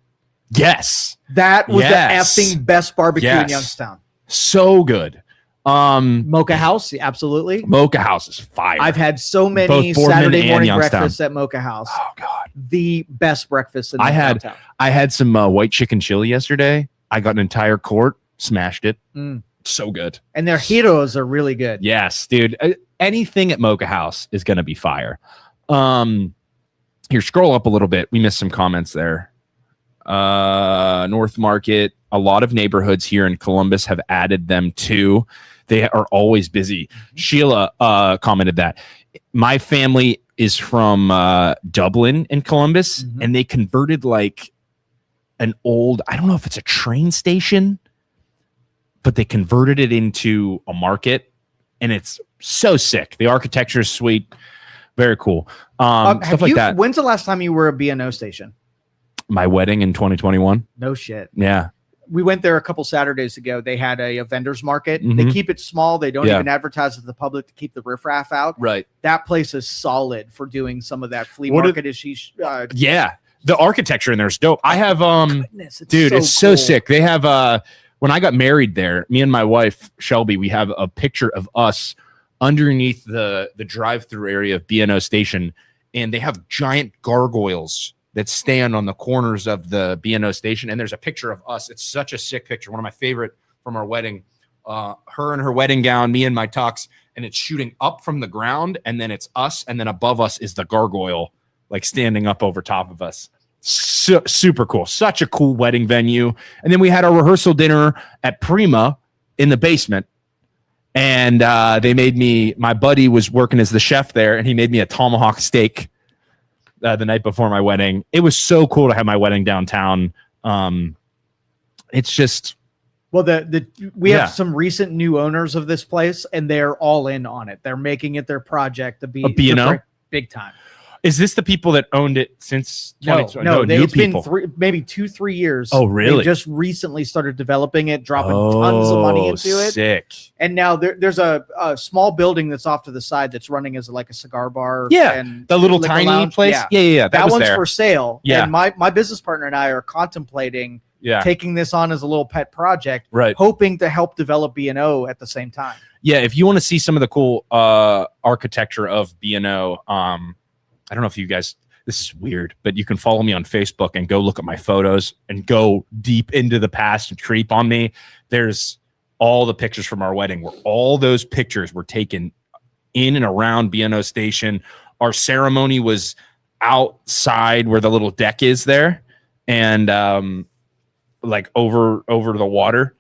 Yes. That was the effing best barbecue in Youngstown. So good. Mocha House, absolutely. Mocha House is fire. I've had so many Saturday morning breakfasts at Mocha House. Oh God, the best breakfast in the downtown. I had some white chicken chili yesterday. I got an entire quart, smashed it. So good. And their heroes are really good. Yes, dude. Anything at Mocha House is going to be fire. Here, scroll up a little bit. We missed some comments there. North Market. A lot of neighborhoods here in Columbus have added them too. They are always busy. Sheila commented that. My family is from Dublin in Columbus, and they converted like an old, I don't know if it's a train station, but they converted it into a market, and it's so sick. The architecture is sweet. Very cool. Stuff like that. When's the last time you were a B&O station? My wedding in 2021. No shit. Yeah. We went there a couple Saturdays ago. They had a vendor's market. They keep it small. They don't even advertise to the public to keep the riffraff out. Right. That place is solid for doing some of that flea market. Yeah. The architecture in there is dope. I have, goodness, it's so sick. They have, when I got married there, me and my wife, Shelby, we have a picture of us underneath the drive-through area of B&O Station. And they have giant gargoyles that stand on the corners of the B&O Station, and there's a picture of us. It's such a sick picture. One of my favorite from our wedding. Her in her wedding gown, me in my tux, and it's shooting up from the ground, and then it's us, and then above us is the gargoyle, like standing up over top of us. Super cool. Such a cool wedding venue. And then we had our rehearsal dinner at Prima in the basement, and they made me, my buddy was working as the chef there, and he made me a tomahawk steak the night before my wedding. It was so cool to have my wedding downtown. It's just, well, we have some recent new owners of this place, and they're all in on it. They're making it their project to be B&O? Big time. Is this the people that owned it since? No, it's been maybe 2-3 years. Oh, really? They just recently started developing it, dropping tons of money into it. Sick. And now there's a small building that's off to the side that's running as like a cigar bar. Yeah, and the little tiny lounge. place. Yeah. That one's there. for sale. Yeah. And my business partner and I are contemplating taking this on as a little pet project, right? Hoping to help develop B&O at the same time. Yeah, if you want to see some of the cool architecture of B&O, I don't know if you guys, this is weird, but you can follow me on Facebook and go look at my photos and go deep into the past and creep on me. There's all the pictures from our wedding where all those pictures were taken in and around BNO Station. Our ceremony was outside where the little deck is there, and like over the water.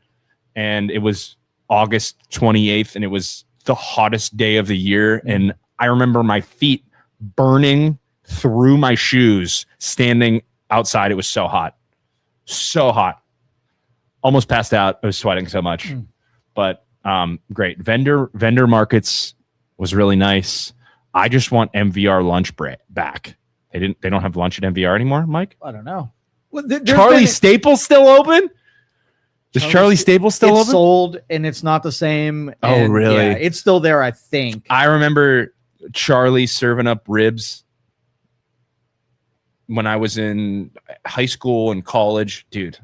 And it was August 28th, and it was the hottest day of the year. And I remember my feet burning through my shoes standing outside. It was so hot, almost passed out. I was sweating so much. But great. Vendor markets was really nice. I just want MVR lunch back. They don't have lunch at MVR anymore, Mike? I don't know. Well, Charlie Staples still open? Is Charlie Staples still open? It's sold, and it's not the same. Oh, and, really? Yeah, it's still there, I think. I remember Charlie serving up ribs when I was in high school and college. Dude,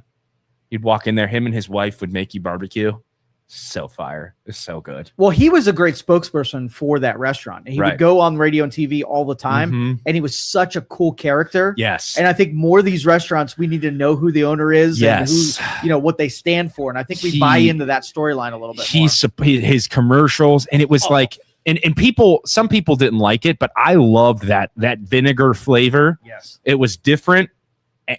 you'd walk in there, him and his wife would make you barbecue. So fire. It's so good. Well, he was a great spokesperson for that restaurant. He would go on radio and TV all the time, and he was such a cool character. Yes. And I think more of these restaurants, we need to know who the owner is and Yes. who, what they stand for. And I think we buy into that storyline a little bit more. His commercials, and it was like, and some people didn't like it, but I loved that vinegar flavor. Yes. It was different,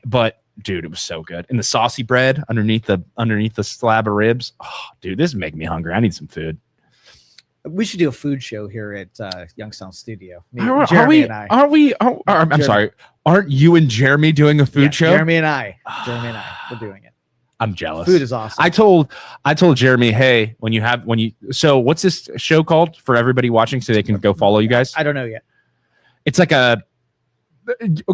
but dude, it was so good. And the saucy bread underneath the slab of ribs. Oh, dude, this is making me hungry. I need some food. We should do a food show here at Youngstown Studio. Jeremy and I. I'm sorry. Aren't you and Jeremy doing a food show? Jeremy and I. We're doing it. I'm jealous. Food is awesome. I told Jeremy, hey, so what's this show called for everybody watching so they can go follow you guys? I don't know yet. It's like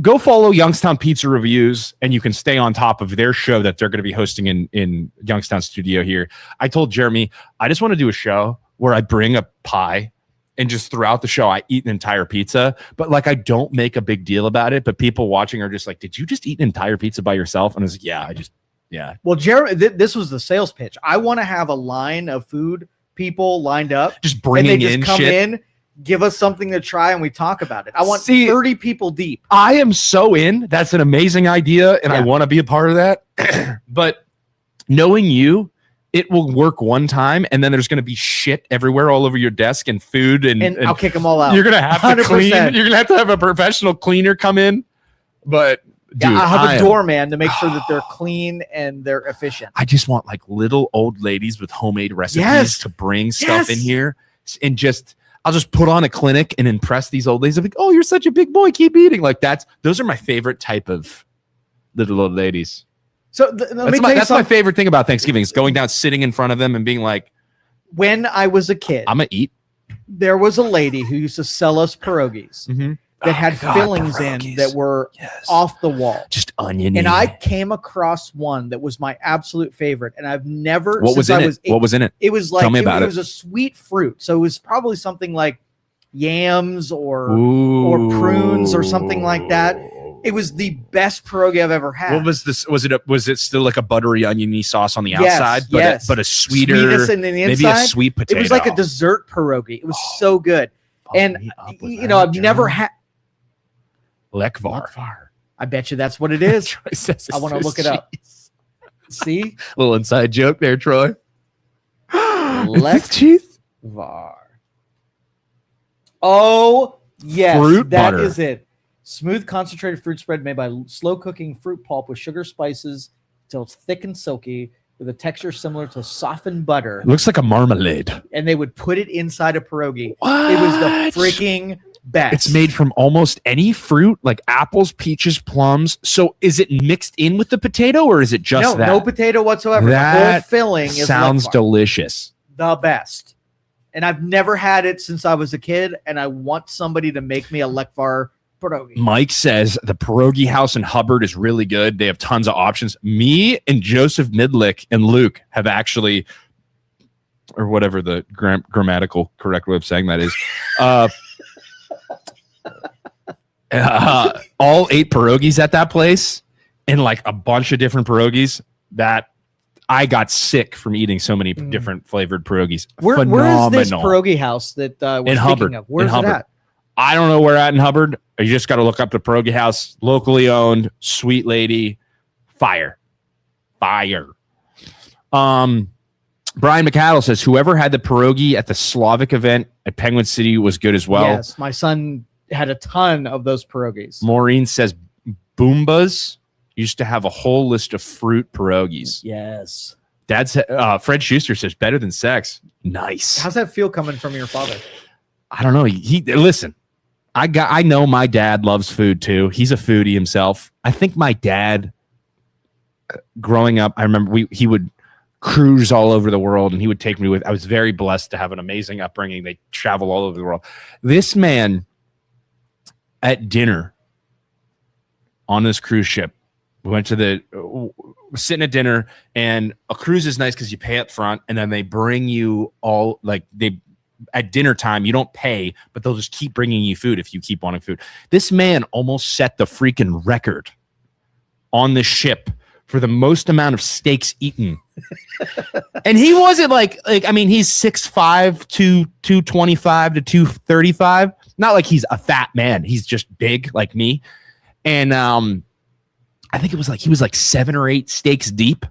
go follow Youngstown Pizza Reviews, and you can stay on top of their show that they're going to be hosting in Youngstown Studio here. I told Jeremy, I just want to do a show where I bring a pie, and just throughout the show, I eat an entire pizza, but like, I don't make a big deal about it. But people watching are just like, did you just eat an entire pizza by yourself? And I was like, yeah. Well, Jeremy, this was the sales pitch. I want to have a line of food people lined up, just bringing in come shit. in, give us something to try, and we talk about it. I want 30 people deep. I am so in. That's an amazing idea, and I want to be a part of that. But knowing you, it will work one time, and then there's going to be shit everywhere all over your desk and food, and I'll kick them all out. You're going to have 100%. To clean. You're going to have a professional cleaner come in. But dude, I'll have a doorman to make sure that they're clean and they're efficient. I just want like little old ladies with homemade recipes to bring stuff in here, and I'll just put on a clinic and impress these old ladies. I'm like, oh, you're such a big boy. Keep eating. Like those are my favorite type of little old ladies. So that's my favorite thing about Thanksgiving is going down, sitting in front of them and being like, when I was a kid, I'm going to eat. There was a lady who used to sell us pierogies that had fillings in that were off the wall. Just onion. And I came across one that was my absolute favorite. And I've never. What was in it? What was in it? It was like, tell me about it. It was a sweet fruit. So it was probably something like yams or prunes or something like that. It was the best pierogi I've ever had. What was this? Was it still like a buttery oniony sauce on the outside, but a sweeter, sweetness in the inside? Maybe a sweet potato. It was like a dessert pierogi. It was so good. And I've never had Lekvar. I bet you that's what it is. I want to look it up. See? Little inside joke there, Troy. Lekvar. Oh, yes. Fruit that butter. Is it. Smooth concentrated fruit spread made by slow cooking fruit pulp with sugar spices until it's thick and silky with a texture similar to softened butter. It looks like a marmalade. And they would put it inside a pierogi. What? It was the freaking best. It's made from almost any fruit, like apples, peaches, plums. So is it mixed in with the potato, or is it just that? No potato whatsoever. That the whole filling sounds delicious. The best. And I've never had it since I was a kid, and I want somebody to make me a Lekvar pierogi. Mike says the pierogi house in Hubbard is really good. They have tons of options. Me and Joseph Midlick and Luke have actually, or whatever the grammatical correct way of saying that is, all 8 pierogies at that place, and like a bunch of different pierogies that I got sick from eating so many different flavored pierogies. Where is this pierogi house that we're in speaking Hubbard? Of? Where's it at? I don't know where at in Hubbard. You just got to look up the pierogi house, locally owned, sweet lady, fire. Brian McCadle says whoever had the pierogi at the Slavic event at Penguin City was good as well. Yes, my son had a ton of those pierogies. Maureen says Boombas used to have a whole list of fruit pierogies. Yes. Dad said Fred Schuster says better than sex. Nice. How's that feel coming from your father? I don't know. He listen. I know my dad loves food too. He's a foodie himself. I think my dad, growing up, I remember he would cruise all over the world and he would take me with. I was very blessed to have an amazing upbringing. They travel all over the world. This man at dinner on this cruise ship, we went to sitting at dinner, and a cruise is nice because you pay up front and then they bring you all at dinner time, you don't pay, but they'll just keep bringing you food if you keep wanting food. This man almost set the freaking record on the ship for the most amount of steaks eaten. And he wasn't like I mean, he's 6'5", 225 to 235. Not like he's a fat man. He's just big like me. And I think it was like he was like 7 or 8 steaks deep.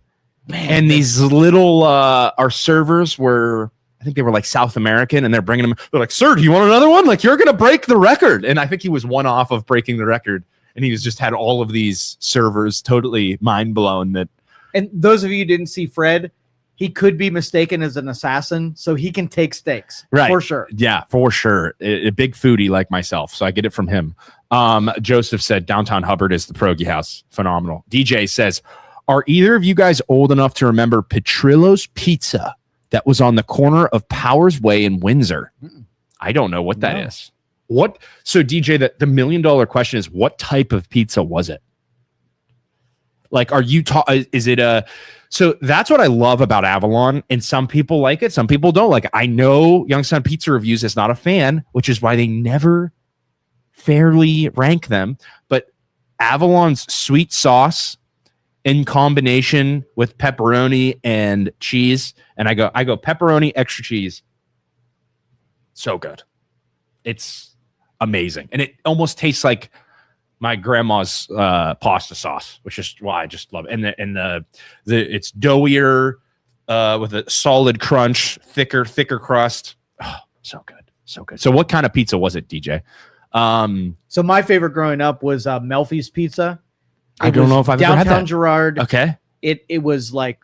Man, and these little our servers were, I think they were like South American, and they're bringing them. They're like, "Sir, do you want another one? Like, you're gonna break the record." And I think he was one off of breaking the record, and he was just had all of these servers totally mind blown. That, and those of you who didn't see Fred, he could be mistaken as an assassin, so he can take steaks, right? For sure. Yeah, for sure. A big foodie like myself, so I get it from him. Joseph said downtown Hubbard is the pierogi house. Phenomenal. DJ says, are either of you guys old enough to remember Petrillo's Pizza that was on the corner of Powers Way in Windsor? I don't know what that is. What? So DJ, the $1 million question is, what type of pizza was it? Like, are you is it a, so that's what I love about Avalon, and some people like it, some people don't like it. I know Youngstown Pizza Reviews is not a fan, which is why they never fairly rank them, but Avalon's sweet sauce in combination with pepperoni and cheese, and I go pepperoni, extra cheese. So good. It's amazing. And it almost tastes like my grandma's pasta sauce, which is why I just love it. And the it's doughier with a solid crunch, thicker crust. Oh, so good. So good. So what kind of pizza was it, DJ? So my favorite growing up was Melfi's Pizza. I don't know if I've ever had that. Downtown Girard. Okay. It was like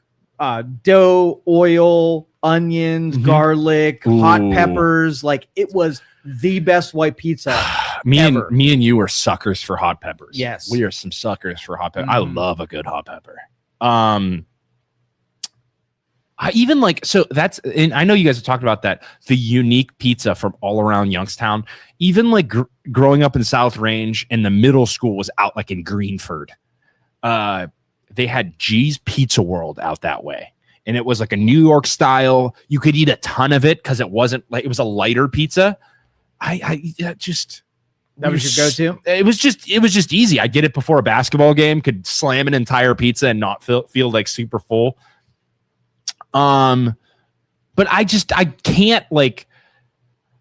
dough, oil, onions, garlic, hot peppers. Like, it was the best white pizza me ever. and you are suckers for hot peppers. Yes. We are some suckers for hot pepper. I love a good hot pepper. I even like, so that's, and I know you guys have talked about that, the unique pizza from all around Youngstown. Even like growing up in South Range, and the middle school was out like in Greenford. They had G's Pizza World out that way. And it was like a New York style. You could eat a ton of it because it wasn't like, it was a lighter pizza. That was your go-to? It was just easy. I'd get it before a basketball game, could slam an entire pizza and not feel like super full. But I can't, like,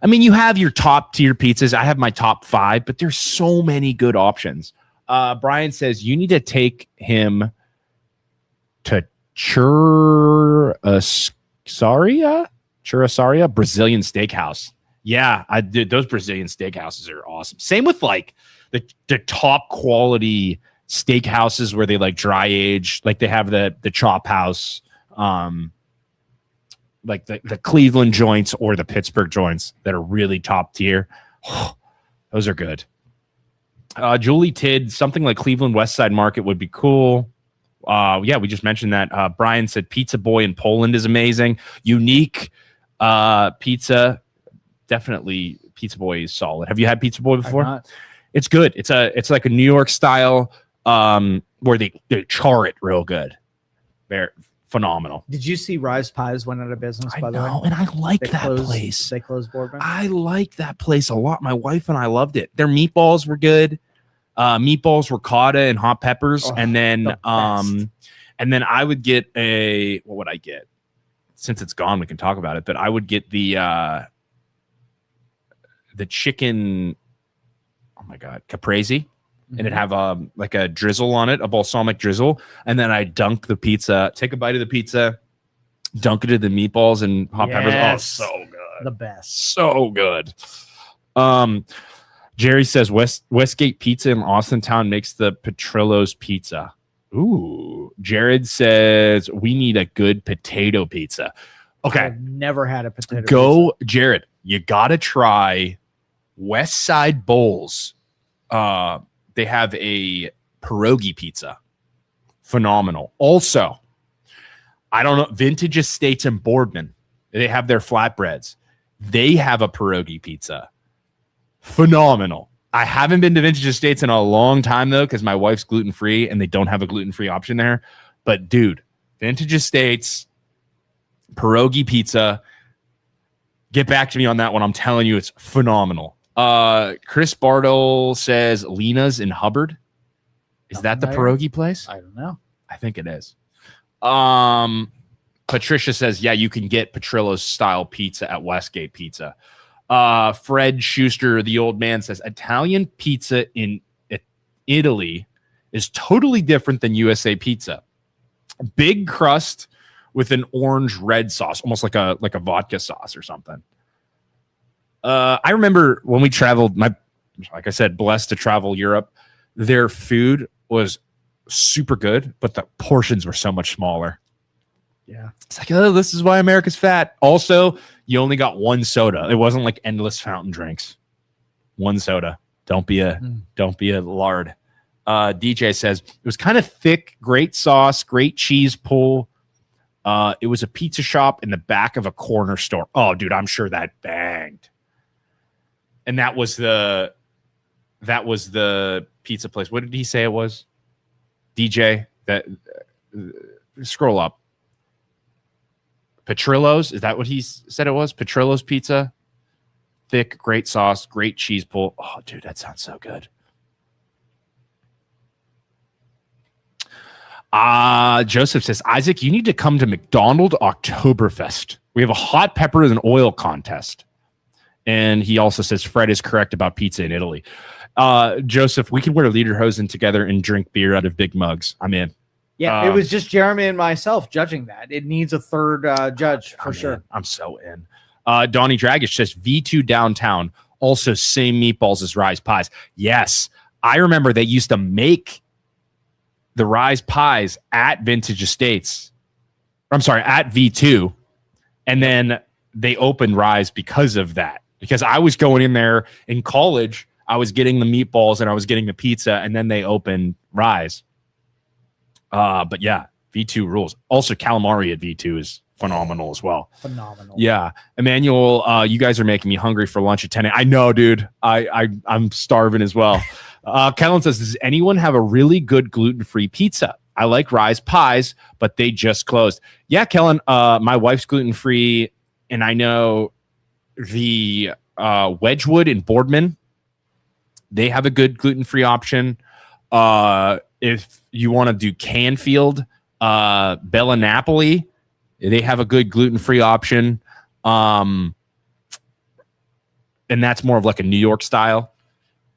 I mean, you have your top tier pizzas. I have my top 5, but there's so many good options. Brian says you need to take him to Churrascaria Brazilian Steakhouse. Yeah, I did. Those Brazilian steakhouses are awesome. Same with like the top quality steakhouses where they like dry age, like they have the Chop House, like the Cleveland joints or the Pittsburgh joints that are really top tier. Those are good. Julie Tidd, something like Cleveland West Side Market would be cool. Yeah, we just mentioned that. Brian said Pizza Boy in Poland is amazing. Unique pizza. Definitely Pizza Boy is solid. Have you had Pizza Boy before? It's good. It's like a New York style where they char it real good. They're phenomenal. Did you see Rise Pies went out of business, by the way? And I like that place. They closed Boardman. I like that place a lot. My wife and I loved it. Their meatballs were good. Meatballs ricotta and hot peppers. And then I would get what would I get? Since it's gone, we can talk about it, but I would get the chicken my God, caprese. And it'd have like a drizzle on it, a balsamic drizzle. And then I dunk the pizza, take a bite of the pizza, dunk it in the meatballs and hot peppers. Oh, so good. The best. So good. Jerry says Westgate Pizza in Austintown makes the Petrillo's pizza. Ooh. Jared says we need a good potato pizza. Okay. I've never had a potato pizza. Jared, you got to try West Side Bowls. They have a pierogi pizza. Phenomenal. Also, I don't know, Vintage Estates in Boardman. They have their flatbreads. They have a pierogi pizza. Phenomenal. I haven't been to Vintage Estates in a long time, though, because my wife's gluten-free and they don't have a gluten-free option there. But, dude, Vintage Estates, pierogi pizza. Get back to me on that one. I'm telling you, it's phenomenal. Chris Bartle says Lena's in Hubbard. Is that the pierogi place? I don't know. I think it is. Patricia says, yeah, you can get Petrillo's style pizza at Westgate Pizza. Fred Schuster, the old man, says Italian pizza in Italy is totally different than USA pizza. Big crust with an orange red sauce, almost like a vodka sauce or something. I remember when we traveled, like I said, blessed to travel Europe, their food was super good, but the portions were so much smaller. Yeah. It's like, oh, this is why America's fat. Also, you only got one soda. It wasn't like endless fountain drinks. One soda. Don't be a lard. DJ says it was kind of thick, great sauce, great cheese pull. It was a pizza shop in the back of a corner store. Oh, dude, I'm sure that banged. And that was the pizza place. What did he say it was? DJ, that scroll up. Petrillo's, is that what he said it was? Petrillo's pizza. Thick, great sauce, great cheese pull. Oh, dude, that sounds so good. Joseph says, Isaac, you need to come to McDonald Oktoberfest. We have a hot pepper and oil contest. And he also says Fred is correct about pizza in Italy. Joseph, we can wear lederhosen together and drink beer out of big mugs. I'm in. Yeah, it was just Jeremy and myself judging that. It needs a third judge for sure. I'm so in. Donnie Dragish says V2 downtown. Also same meatballs as Rise Pies. Yes, I remember they used to make the Rise Pies at Vintage Estates. I'm sorry, at V2. And then they opened Rise because of that. Because I was going in there in college, I was getting the meatballs and I was getting the pizza, and then they opened Rise. But yeah, V2 rules. Also, calamari at V2 is phenomenal as well. Phenomenal. Yeah. Emmanuel, you guys are making me hungry for lunch at 10 a.m. I know, dude. I'm starving as well. Kellen says, does anyone have a really good gluten-free pizza? I like Rise Pies, but they just closed. Yeah, Kellen, my wife's gluten-free, and I know the Wedgwood in Boardman, they have a good gluten-free option. If you want to do Canfield, Bella Napoli, they have a good gluten-free option. And that's more of like a New York style.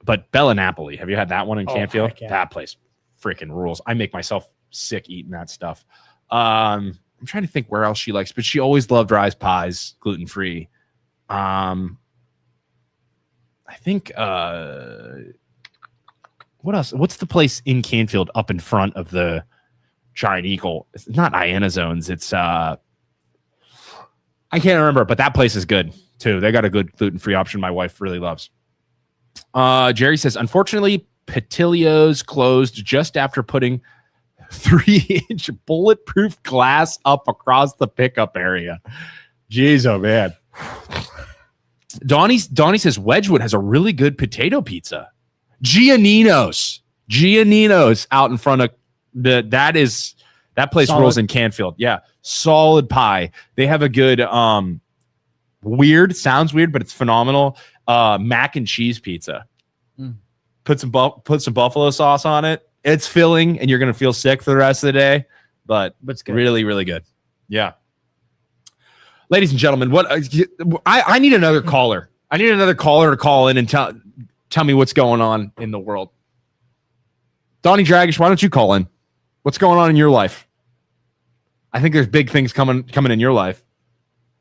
But Bella Napoli, have you had that one in Canfield? Yeah. That place freaking rules. I make myself sick eating that stuff. I'm trying to think where else she likes, but she always loved Rise Pies, gluten-free. I think what else? What's the place in Canfield up in front of the Giant Eagle? It's not Iana Zones. It's I can't remember, but that place is good too. They got a good gluten-free option my wife really loves. Jerry says, unfortunately, Patilio's closed just after putting 3-inch bulletproof glass up across the pickup area. Jeez, oh man. Donnie says Wedgwood has a really good potato pizza. Giannino's out in front of that place Solid. Rolls in Canfield. Yeah. Solid pie. They have a good, sounds weird, but it's phenomenal. Mac and cheese pizza. Put some buffalo sauce on it. It's filling and you're going to feel sick for the rest of the day, but it's good. Really, really good. Yeah. Ladies and gentlemen, I need another caller. I need another caller to call in and Tell me what's going on in the world. Donnie Dragish, why don't you call in? What's going on in your life? I think there's big things coming in your life,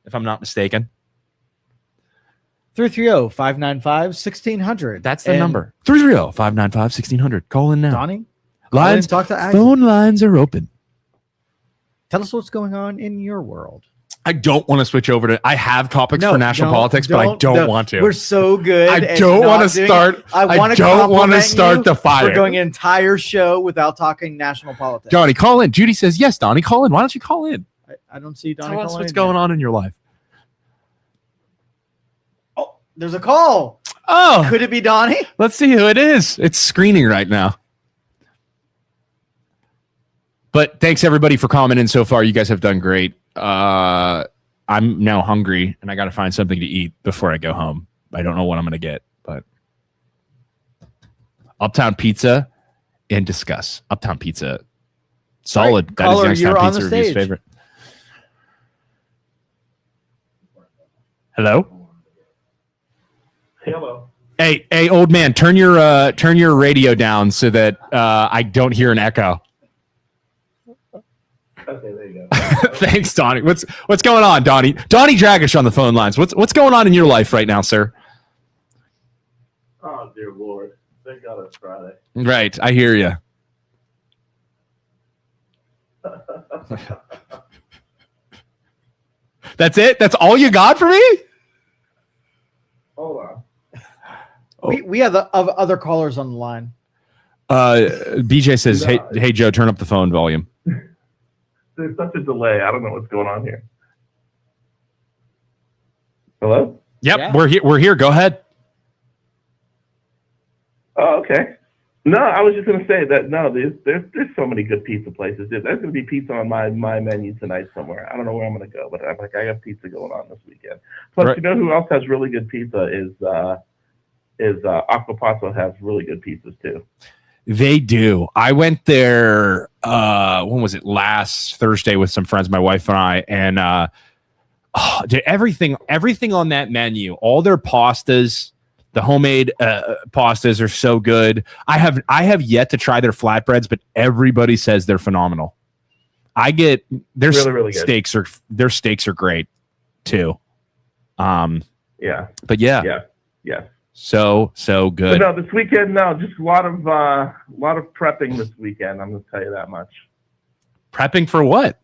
if I'm not mistaken. 330-595-1600. That's the number. 330-595-1600. Call in now. Donnie, lines, talk to Isaac. phone lines are open. Tell us what's going on in your world. I don't want to switch over to. I have topics for national politics, but I don't want to. We're so good. I don't want to start. I don't want to start the fire. We're going an entire show without talking national politics. Donnie, call in. Judy says yes. Donnie, call in. Why don't you call in? I don't see Donnie. Tell us what's going on in your life. Oh, there's a call. Oh, could it be Donnie? Let's see who it is. It's screening right now. But thanks everybody for commenting so far. You guys have done great. I'm now hungry and I got to find something to eat before I go home. I don't know what I'm going to get, but Uptown Pizza and discuss. Uptown Pizza, solid. Right. That Caller, is Youngstown Pizza Review's stage. favorite. Hello. Hello. Hey, old man, turn your radio down so that I don't hear an echo. Okay, there you go. Thanks, Donnie. What's going on, Donnie? Donnie Dragish on the phone lines. What's going on in your life right now, sir? Oh, dear Lord. Thank God it's Friday. Right, I hear you. That's it? That's all you got for me? Hold on. We have the other callers on the line. BJ says, hey, Joe, turn up the phone volume. There's such a delay. I don't know what's going on here. Hello? Yep, Yeah. we're here. Go ahead. Oh, okay. No, I was just going to say that, no, there's so many good pizza places. There's going to be pizza on my menu tonight somewhere. I don't know where I'm going to go, but I got pizza going on this weekend. Plus, Right. You know who else has really good pizza is Acquapasso has really good pizzas too. They do. I went there, when was it? Last Thursday with some friends, my wife and I, and dude, everything on that menu, all their pastas, the homemade pastas are so good. I have yet to try their flatbreads, but everybody says they're phenomenal. I get their Really good. steaks are great too. Yeah. But yeah. So good. But no, this weekend, just a lot of prepping this weekend. I'm going to tell you that much. Prepping for what?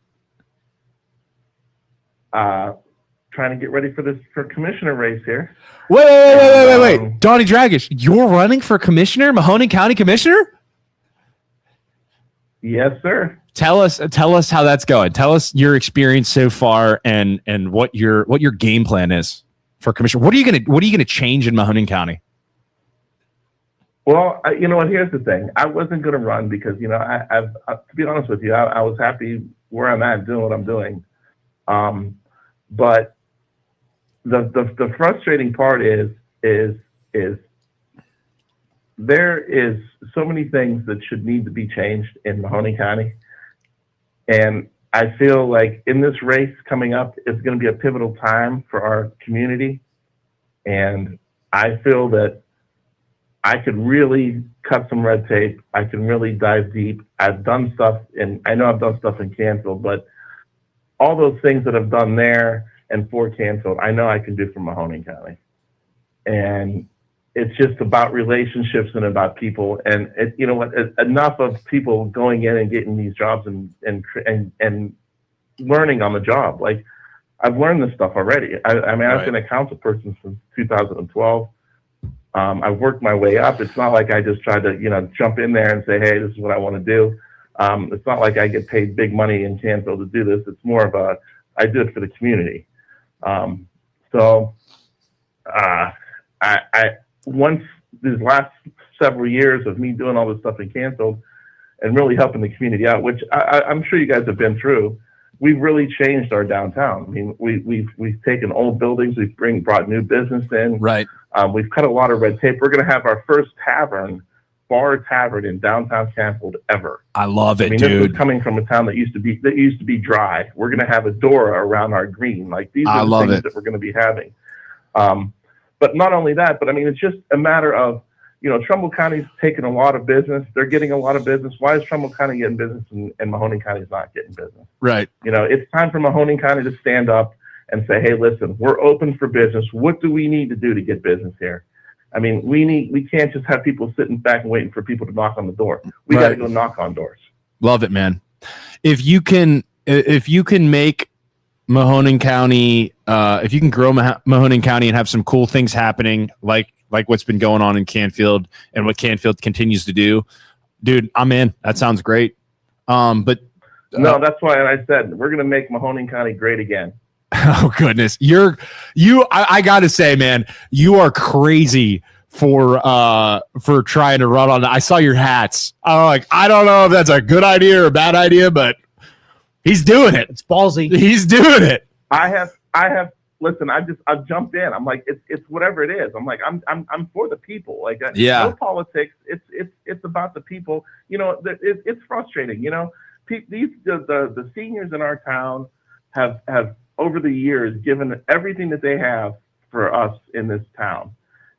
Trying to get ready for commissioner race here. Wait. Donnie Dragish, you're running for commissioner, Mahoning County commissioner? Yes, sir. Tell us how that's going. Tell us your experience so far and what your game plan is for commissioner. What are you gonna change in Mahoning County? Well, you know what? Here's the thing. I wasn't going to run because I've to be honest with you, I was happy where I'm at doing what I'm doing. But the frustrating part is there is so many things that should need to be changed in Mahoning County, and I feel like in this race coming up, it's going to be a pivotal time for our community, and I feel that I could really cut some red tape. I can really dive deep. I've done stuff, and I know I've done stuff in Canfield, but all those things that I've done there and for Canfield, I know I can do for Mahoning County. And it's just about relationships and about people. And you know what? Enough of people going in and getting these jobs and learning on the job. Like, I've learned this stuff already. I've been a council person since 2012. I've worked my way up. It's not like I just tried to, jump in there and say, hey, this is what I want to do. It's not like I get paid big money in Canfield to do this. It's more of I do it for the community. Once these last several years of me doing all this stuff in Canfield and really helping the community out, which I'm sure you guys have been through, we've really changed our downtown. I mean, we've taken old buildings, we've brought new business in. Right. We've cut a lot of red tape. We're going to have our first bar tavern in downtown Canfield ever. I love it, This dude. is coming from a town that used to be dry. We're going to have a Dora around our green. Like, these are the things that we're going to be having. But not only that, but it's just a matter of Trumbull County's taking a lot of business. They're getting a lot of business. Why is Trumbull County getting business and Mahoning County's not getting business? Right. It's time for Mahoning County to stand up and say, hey, listen, we're open for business. What do we need to do to get business here? I mean, we can't just have people sitting back and waiting for people to knock on the door. We got to go knock on doors. Love it, man. If you can make Mahoning County, if you can grow Mahoning County and have some cool things happening, like what's been going on in Canfield and what Canfield continues to do, dude, I'm in. That sounds great. But no, that's why I said we're going to make Mahoning County great again. Oh goodness, I gotta say, man, you are crazy for trying to run on. I saw your hats. I'm like, I don't know if that's a good idea or a bad idea, but he's doing it. It's ballsy. He's doing it. I have. Listen, I've jumped in. I'm like, it's whatever it is. I'm like, I'm for the people. Like, no politics. It's about the people. It's frustrating. The seniors in our town have over the years given everything that they have for us in this town,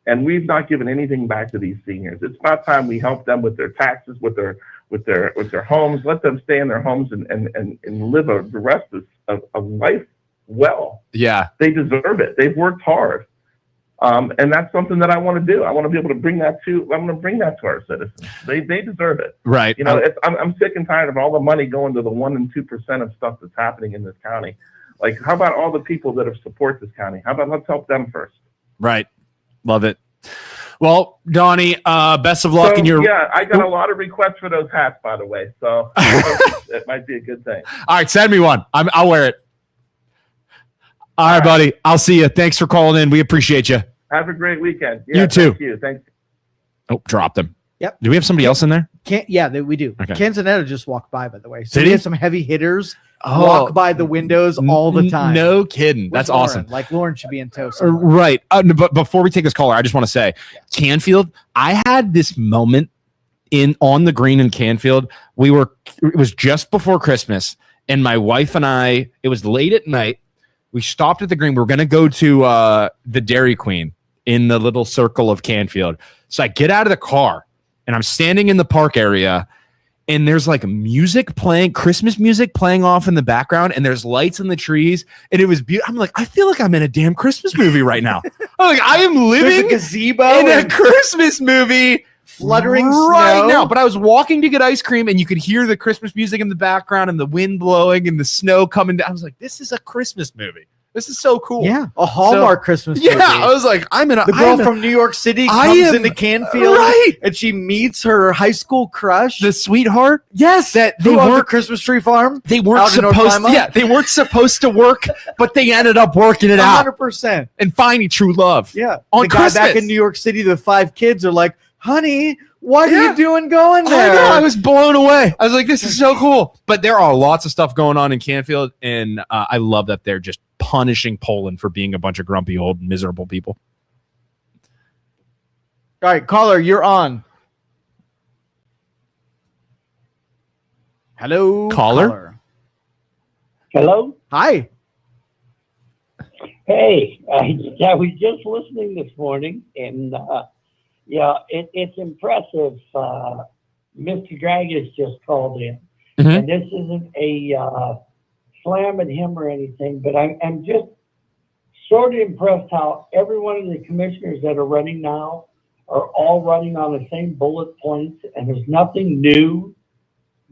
and we've not given anything back to these seniors. It's about time we help them with their taxes, with their homes. Let them stay in their homes and live the rest of life well. Yeah, they deserve it. They've worked hard, and that's something that I want to do. I want to be able to bring that to. I'm going to bring that to our citizens. They deserve it. Right. I'm sick and tired of all the money going to the 1% and 2% of stuff that's happening in this county. Like, how about all the people that have support this county? How about let's help them first? Right. Love it. Well, Donnie, best of luck in your. Yeah, I got a lot of requests for those hats, by the way. So it might be a good thing. All right, send me one. I'll wear it. All right, buddy. I'll see you. Thanks for calling in. We appreciate you. Have a great weekend. Yeah, you too. Thank you. Thanks. Oh, dropped him. Yep. Do we have somebody else in there? We do. Okay. Canzonetta just walked by the way. So Did we he? had some heavy hitters walk by the windows all the time. No kidding. That's Lauren. awesome. Like Lauren should be in tow. Right. But before we take this caller, I just want to say, Canfield, I had this moment on the green in Canfield. It was just before Christmas, and my wife and I, it was late at night. We stopped at the green. We were going to go to the Dairy Queen in the little circle of Canfield. So I get out of the car, and I'm standing in the park area, and there's like music playing, Christmas music playing off in the background, and there's lights in the trees, and it was beautiful. I'm like, I feel like I'm in a damn Christmas movie right now. I'm like, I am living a gazebo in a Christmas movie, fluttering right snow. now. But I was walking to get ice cream, and you could hear the Christmas music in the background, and the wind blowing, and the snow coming down. I was like, this is a Christmas movie. This is so cool. Yeah, a Hallmark Christmas movie. Yeah, I was like, the girl from New York City comes into Canfield, right? And she meets her high school crush, the sweetheart. Yes, that they weren't the Christmas tree farm. They weren't supposed. Yeah, they weren't supposed to work, but they ended up working it out 100% and finding true love. Yeah, on the guy Christmas. back in New York City, the 5 kids are like, "Honey, what are you doing going there?" I know, I was blown away. I was like, this is so cool. But there are lots of stuff going on in Canfield, and I love that they're just punishing Poland for being a bunch of grumpy old miserable people. All right, caller, you're on. Hello, caller. Hello. Hi. Hey, I was just listening this morning, and it's impressive. Mr. Dragus just called in, and this isn't a slam at him or anything, but I'm just sort of impressed how every one of the commissioners that are running now are all running on the same bullet points, and there's nothing new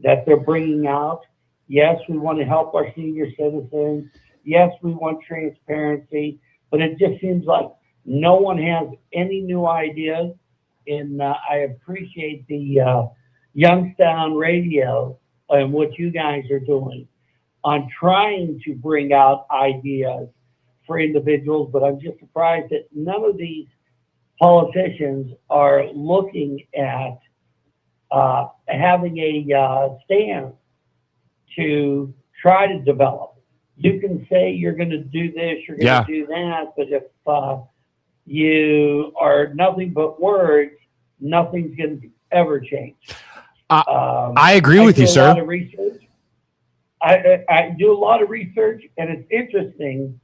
that they're bringing out. Yes, we want to help our senior citizens. Yes, we want transparency, but it just seems like no one has any new ideas. And I appreciate the Youngstown radio and what you guys are doing on trying to bring out ideas for individuals, but I'm just surprised that none of these politicians are looking at having a stand to try to develop. You can say you're going to do this, you're going to do that, but if you are nothing but words, nothing's going to ever change. I agree with you, sir. I do a lot of research, and it's interesting.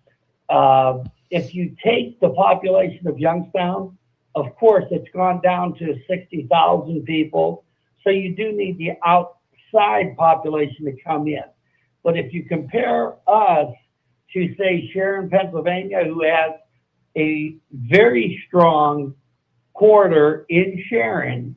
If you take the population of Youngstown Of course, it's gone down to 60,000 people. So you do need the outside population to come in. But if you compare us to, say, Sharon, Pennsylvania, who has a very strong corridor in Sharon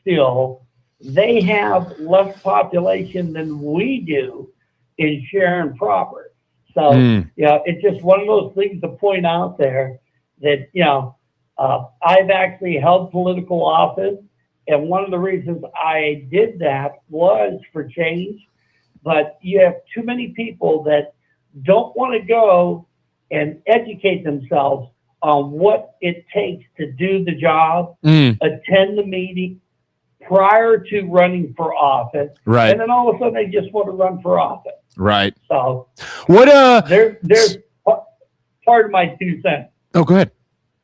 still, they have less population than we do in Sharon proper. So, it's just one of those things to point out there that, I've actually held political office. And one of the reasons I did that was for change. But you have too many people that don't want to go and educate themselves on what it takes to do the job, attend the meeting prior to running for office. Right. And then all of a sudden they just want to run for office. Right. So what there's part of my 2 cents. Oh, go ahead.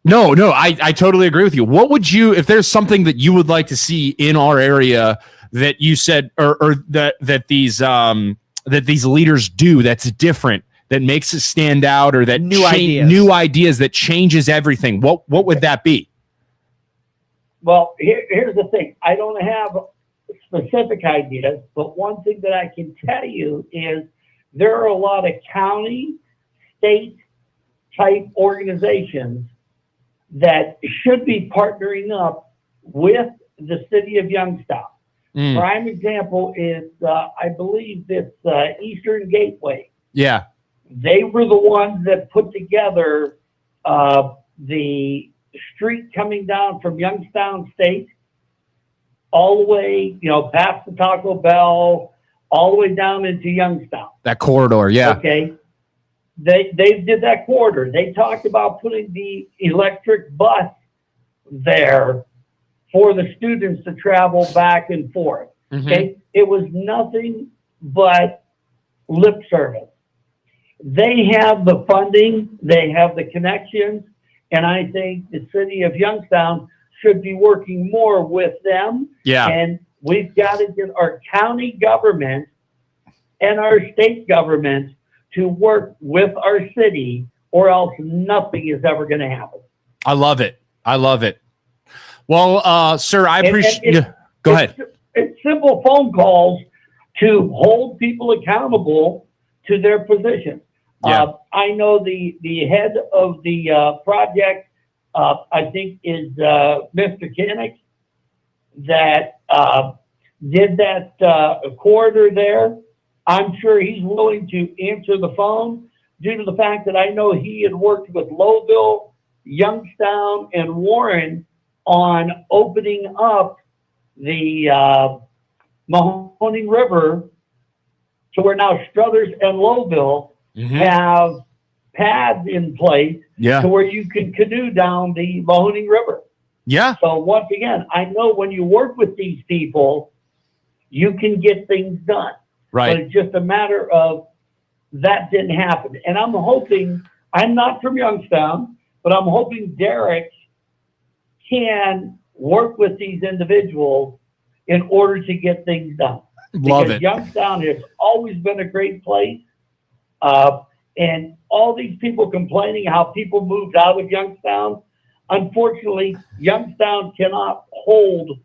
No, I totally agree with you. What would you, if there's something that you would like to see in our area that you said, or that these leaders do that's different, that makes it stand out, or that new ideas that changes everything? What would that be? Well, here's the thing. I don't have specific ideas, but one thing that I can tell you is there are a lot of county, state type organizations that should be partnering up with the city of Youngstown. Prime example is, I believe this Eastern Gateway. Yeah. They were the ones that put together the street coming down from Youngstown State all the way, past the Taco Bell, all the way down into Youngstown. That corridor, yeah. Okay. They did that corridor. They talked about putting the electric bus there for the students to travel back and forth. Okay. It was nothing but lip service. They have the funding, they have the connections, and I think the city of Youngstown should be working more with them. Yeah. And we've got to get our county government and our state government to work with our city, or else nothing is ever going to happen. I love it. Well, sir, I appreciate. Go ahead. It's simple phone calls to hold people accountable to their positions. Yeah. I know the head of the project, I think, is Mr. Kinnick, that did that corridor there. I'm sure he's willing to answer the phone due to the fact that I know he had worked with Lowville, Youngstown, and Warren on opening up the Mahoning River to where now Struthers and Lowville have pads in place to where you can canoe down the Mahoning River. Yeah. So once again, I know when you work with these people, you can get things done. Right. But it's just a matter of that didn't happen. And I'm hoping, I'm not from Youngstown, but I'm hoping Derek can work with these individuals in order to get things done. Love it. Youngstown has always been a great place. And all these people complaining how people moved out of Youngstown, unfortunately, Youngstown cannot hold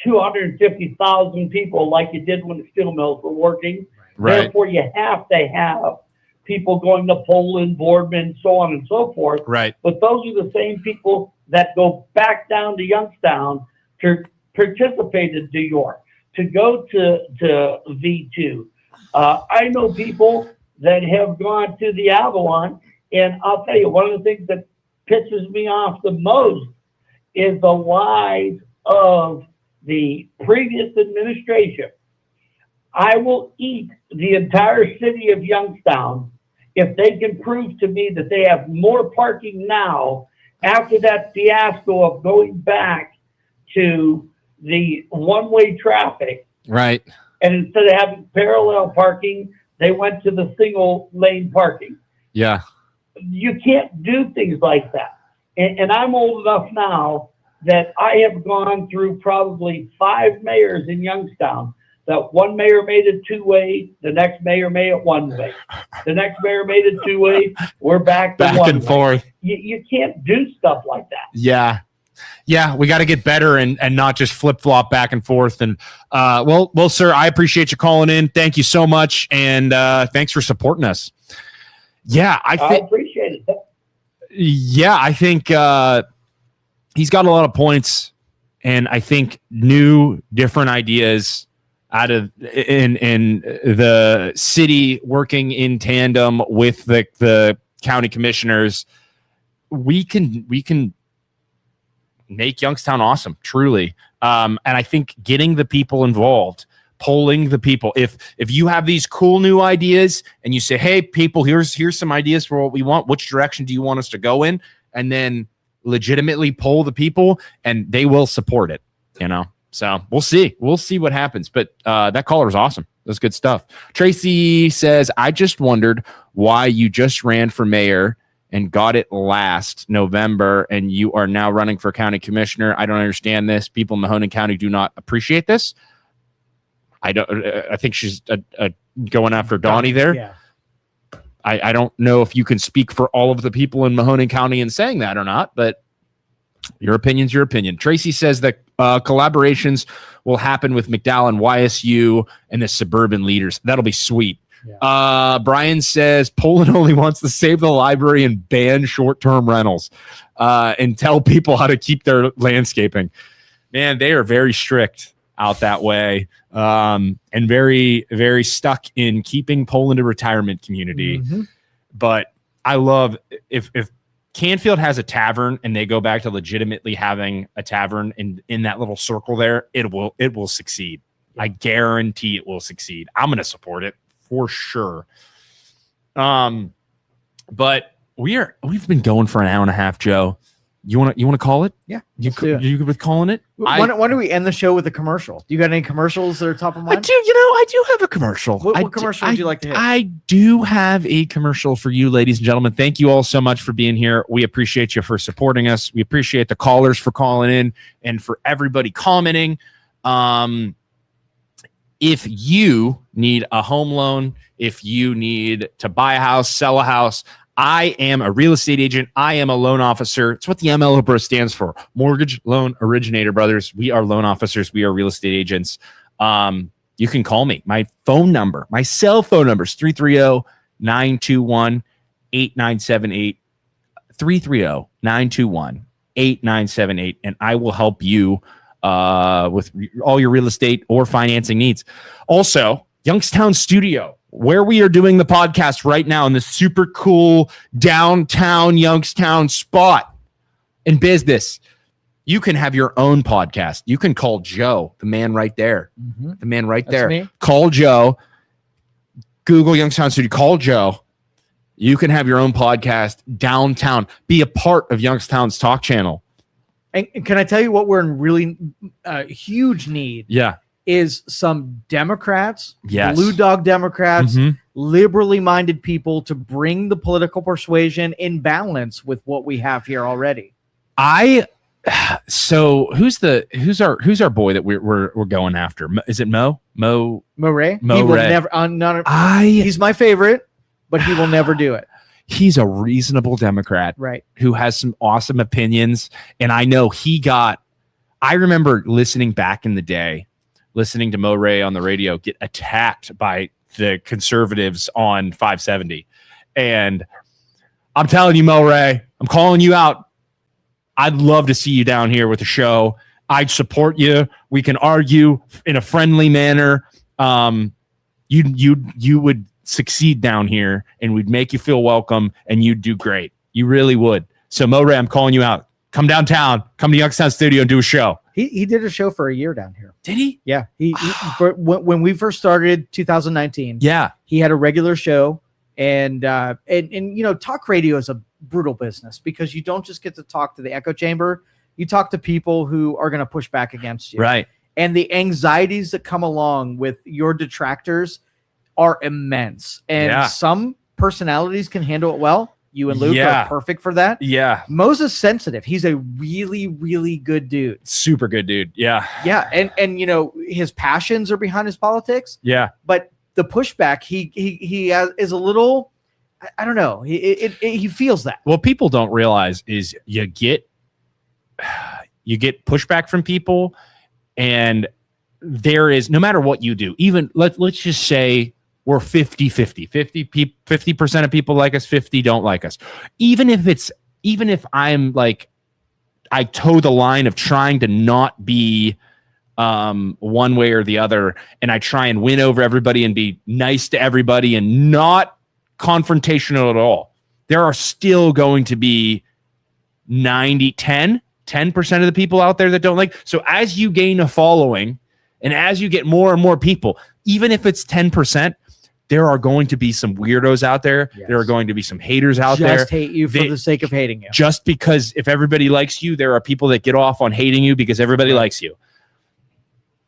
250,000 people like it did when the steel mills were working. Right. Therefore, you have to have people going to Poland, Boardman, so on and so forth. Right. But those are the same people that go back down to Youngstown to participate in New York, to go to V2. I know people that have gone to the Avalon, and I'll tell you, one of the things that pisses me off the most is the lies of the previous administration. I will eat the entire city of Youngstown if they can prove to me that they have more parking now after that fiasco of going back to the one-way traffic. Right. And instead of having parallel parking, they went to the single lane parking. Yeah. You can't do things like that. And I'm old enough now that I have gone through probably 5 mayors in Youngstown. That one mayor made it 2-way, the next mayor made it 1-way. The next mayor made it 2-way, we're back to 1-way. And forth. You can't do stuff like that. Yeah. Yeah, we got to get better and not just flip flop back and forth. And well, sir, I appreciate you calling in. Thank you so much, and thanks for supporting us. Yeah, I appreciate it. Yeah, I think he's got a lot of points, and I think new, different ideas out of in the city working in tandem with the county commissioners. We can make Youngstown awesome, truly. And I think getting the people involved, polling the people. If you have these cool new ideas and you say, hey, people, here's some ideas for what we want. Which direction do you want us to go in? And then legitimately poll the people, and they will support it, So we'll see. We'll see what happens. But that caller was awesome. That's good stuff. Tracy says, I just wondered why you just ran for mayor and got it last November, and you are now running for county commissioner. I don't understand this. People in Mahoning County do not appreciate this. I think she's going after Donnie there. Yeah. I don't know if you can speak for all of the people in Mahoning County in saying that or not, but your opinion's your opinion. Tracy says that collaborations will happen with McDowell and YSU and the suburban leaders. That'll be sweet. Yeah. Brian says Poland only wants to save the library and ban short-term rentals and tell people how to keep their landscaping. Man, they are very strict out that way and very, very stuck in keeping Poland a retirement community. Mm-hmm. But I love if Canfield has a tavern and they go back to legitimately having a tavern in that little circle there, it will succeed. Yeah. I guarantee it will succeed. I'm going to support it for sure. But we've been going for an hour and a half, Joe. You want to call it? Yeah. You good with calling it? Why don't we end the show with a commercial? Do you got any commercials that are top of mind? I do have a commercial. What commercial would you like to hit? I do have a commercial for you, ladies and gentlemen. Thank you all so much for being here. We appreciate you for supporting us. We appreciate the callers for calling in and for everybody commenting. If you need a home loan, if you need to buy a house, sell a house, I am a real estate agent. I am a loan officer. It's what the MLO bro stands for. Mortgage Loan Originator, brothers. We are loan officers. We are real estate agents. You can call me. My phone number, my cell phone number is 330-921-8978. 330-921-8978. And I will help you with all your real estate or financing needs. Also, Youngstown Studio, where we are doing the podcast right now in this super cool downtown Youngstown spot in business. You can have your own podcast. You can call Joe, the man right there. Mm-hmm. The man right there. Me. Call Joe. Google Youngstown Studio. Call Joe. You can have your own podcast downtown. Be a part of Youngstown's talk channel. And can I tell you what we're in really huge need? Yeah. Is some Democrats, yes. Blue Dog Democrats, mm-hmm. liberally minded people to bring the political persuasion in balance with what we have here already. So who's our boy that we're going after? Is it Mo Ray? Mo he will Ray. Never. He's my favorite, but he will never do it. He's a reasonable Democrat, right? Who has some awesome opinions, and I know I remember listening back in the day. Listening to Mo Ray on the radio get attacked by the conservatives on 570. And I'm telling you, Mo Ray, I'm calling you out. I'd love to see you down here with the show. I'd support you. We can argue in a friendly manner. You would succeed down here, and we'd make you feel welcome, and you'd do great. You really would. So Mo Ray, I'm calling you out. Come downtown. Come to Youngstown Studio and do a show. He did a show for a year down here. Did he? Yeah. When we first started 2019. Yeah. He had a regular show, and talk radio is a brutal business because you don't just get to talk to the echo chamber. You talk to people who are going to push back against you. Right. And the anxieties that come along with your detractors are immense. And some personalities can handle it well. You and Luke are perfect for that. Yeah. Mo's sensitive. He's a really, really good dude. Super good dude. Yeah. Yeah. And his passions are behind his politics. Yeah. But the pushback he is a little, I don't know. He feels that. What people don't realize is you get pushback from people, and there is, no matter what you do, even let's just say we're 50-50. 50% of people like us, 50 don't like us. Even if I'm like, I toe the line of trying to not be one way or the other, and I try and win over everybody and be nice to everybody and not confrontational at all, there are still going to be 10% of the people out there that don't like. So as you gain a following and as you get more and more people, even if it's 10%, there are going to be some weirdos out there. Yes. There are going to be some haters out there. Just hate you for the sake of hating you. Just because if everybody likes you, there are people that get off on hating you because everybody likes you.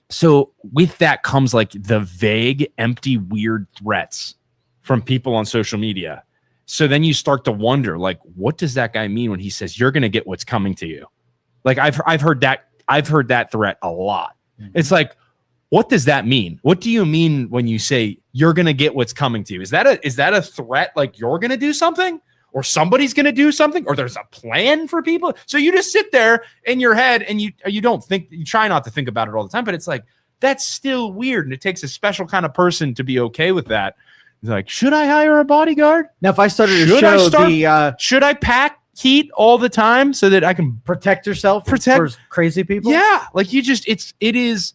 So with that comes like the vague, empty, weird threats from people on social media. So then you start to wonder, like, what does that guy mean when he says you're going to get what's coming to you? Like I've heard that threat a lot. Mm-hmm. It's like, what does that mean? What do you mean when you say you're going to get what's coming to you? Is that a threat? Like you're going to do something, or somebody's going to do something, or there's a plan for people? So you just sit there in your head and you don't think, you try not to think about it all the time, but it's like, that's still weird. And it takes a special kind of person to be okay with that. It's like, should I hire a bodyguard? Now, if I started to show should I pack heat all the time so that I can protect yourself for crazy people? Yeah. Like it is.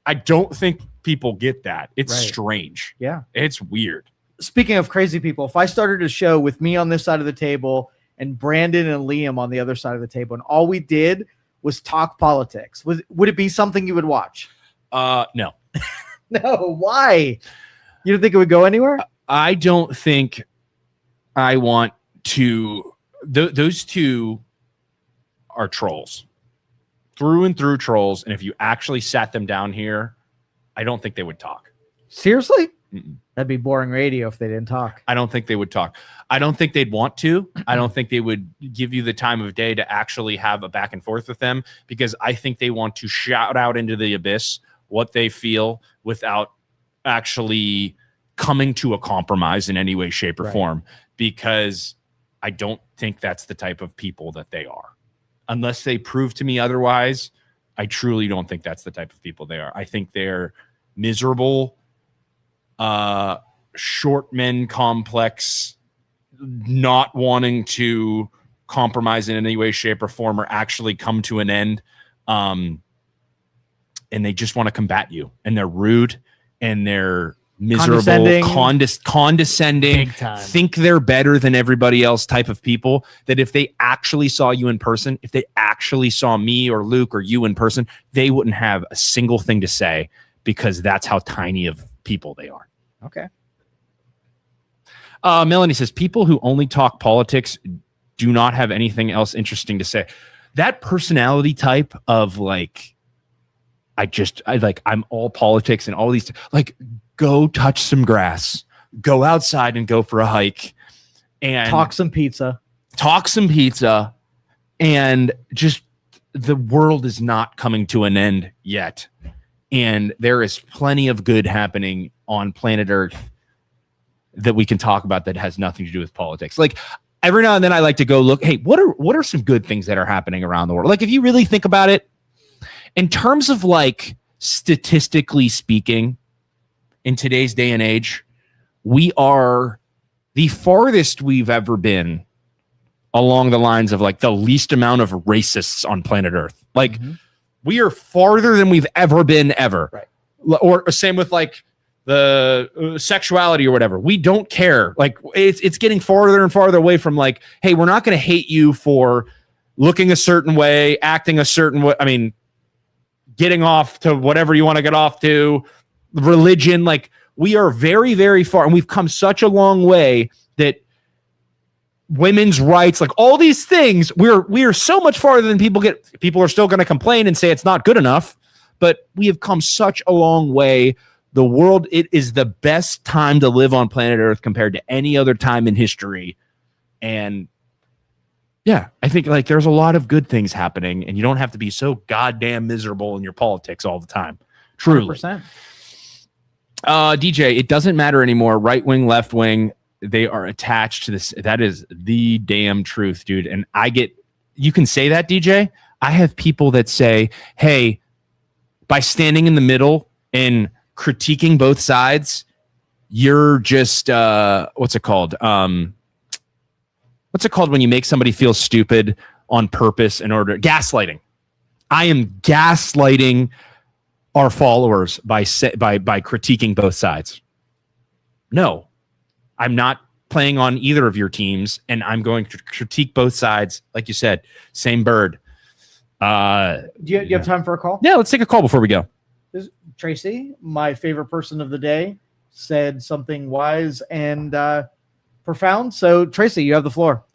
I don't think people get that. It's strange. Yeah. It's weird. Speaking of crazy people, if I started a show with me on this side of the table and Brandon and Liam on the other side of the table, and all we did was talk politics, would it be something you would watch? No. No. Why? You don't think it would go anywhere? I don't think I want to. Those two are trolls. Through and through trolls. And if you actually sat them down here, I don't think they would talk. Seriously? Mm-mm. That'd be boring radio if they didn't talk. I don't think they would talk. I don't think they'd want to. I don't think they would give you the time of day to actually have a back and forth with them, because I think they want to shout out into the abyss what they feel without actually coming to a compromise in any way, shape, or form, because I don't think that's the type of people that they are. Unless they prove to me otherwise, I truly don't think that's the type of people they are. I think they're miserable, short men complex, not wanting to compromise in any way, shape, or form, or actually come to an end. And they just want to combat you. And they're rude, and they're miserable, condescending, think they're better than everybody else type of people, that if they actually saw you in person, if they actually saw me or Luke or you in person, they wouldn't have a single thing to say, because that's how tiny of people they are. Okay. Melanie says, people who only talk politics do not have anything else interesting to say. That personality type of like, I'm all politics and all these, like, go touch some grass, go outside and go for a hike, and talk some pizza, and just, the world is not coming to an end yet. And there is plenty of good happening on planet Earth that we can talk about that has nothing to do with politics. Like, every now and then I like to go look, hey, what are some good things that are happening around the world? Like, if you really think about it, in terms of like statistically speaking, in today's day and age, we are the farthest we've ever been along the lines of like the least amount of racists on planet Earth. Like, we are farther than we've ever been ever. Right. Or same with like the sexuality or whatever. We don't care. Like, it's getting farther and farther away from like, hey, we're not going to hate you for looking a certain way, acting a certain way. I mean, getting off to whatever you want to get off to, religion. Like, we are very, very far, and we've come such a long way that women's rights, like all these things, we are so much farther than people get. People are still going to complain and say it's not good enough, but we have come such a long way. The world, it is the best time to live on planet Earth compared to any other time in history. And yeah, I think like there's a lot of good things happening, and you don't have to be so goddamn miserable in your politics all the time. Truly. 100%. DJ, it doesn't matter anymore. Right wing, left wing, they are attached to this. That is the damn truth, dude. And you can say that, DJ. I have people that say, hey, by standing in the middle and critiquing both sides, you're just what's it called? What's it called when you make somebody feel stupid on purpose in order gaslighting? I am gaslighting our followers by critiquing both sides. No, I'm not playing on either of your teams, and I'm going to critique both sides. Like you said, same bird. Do you have time for a call? Yeah, let's take a call before we go. Tracy, my favorite person of the day, said something wise and profound. So, Tracy, you have the floor.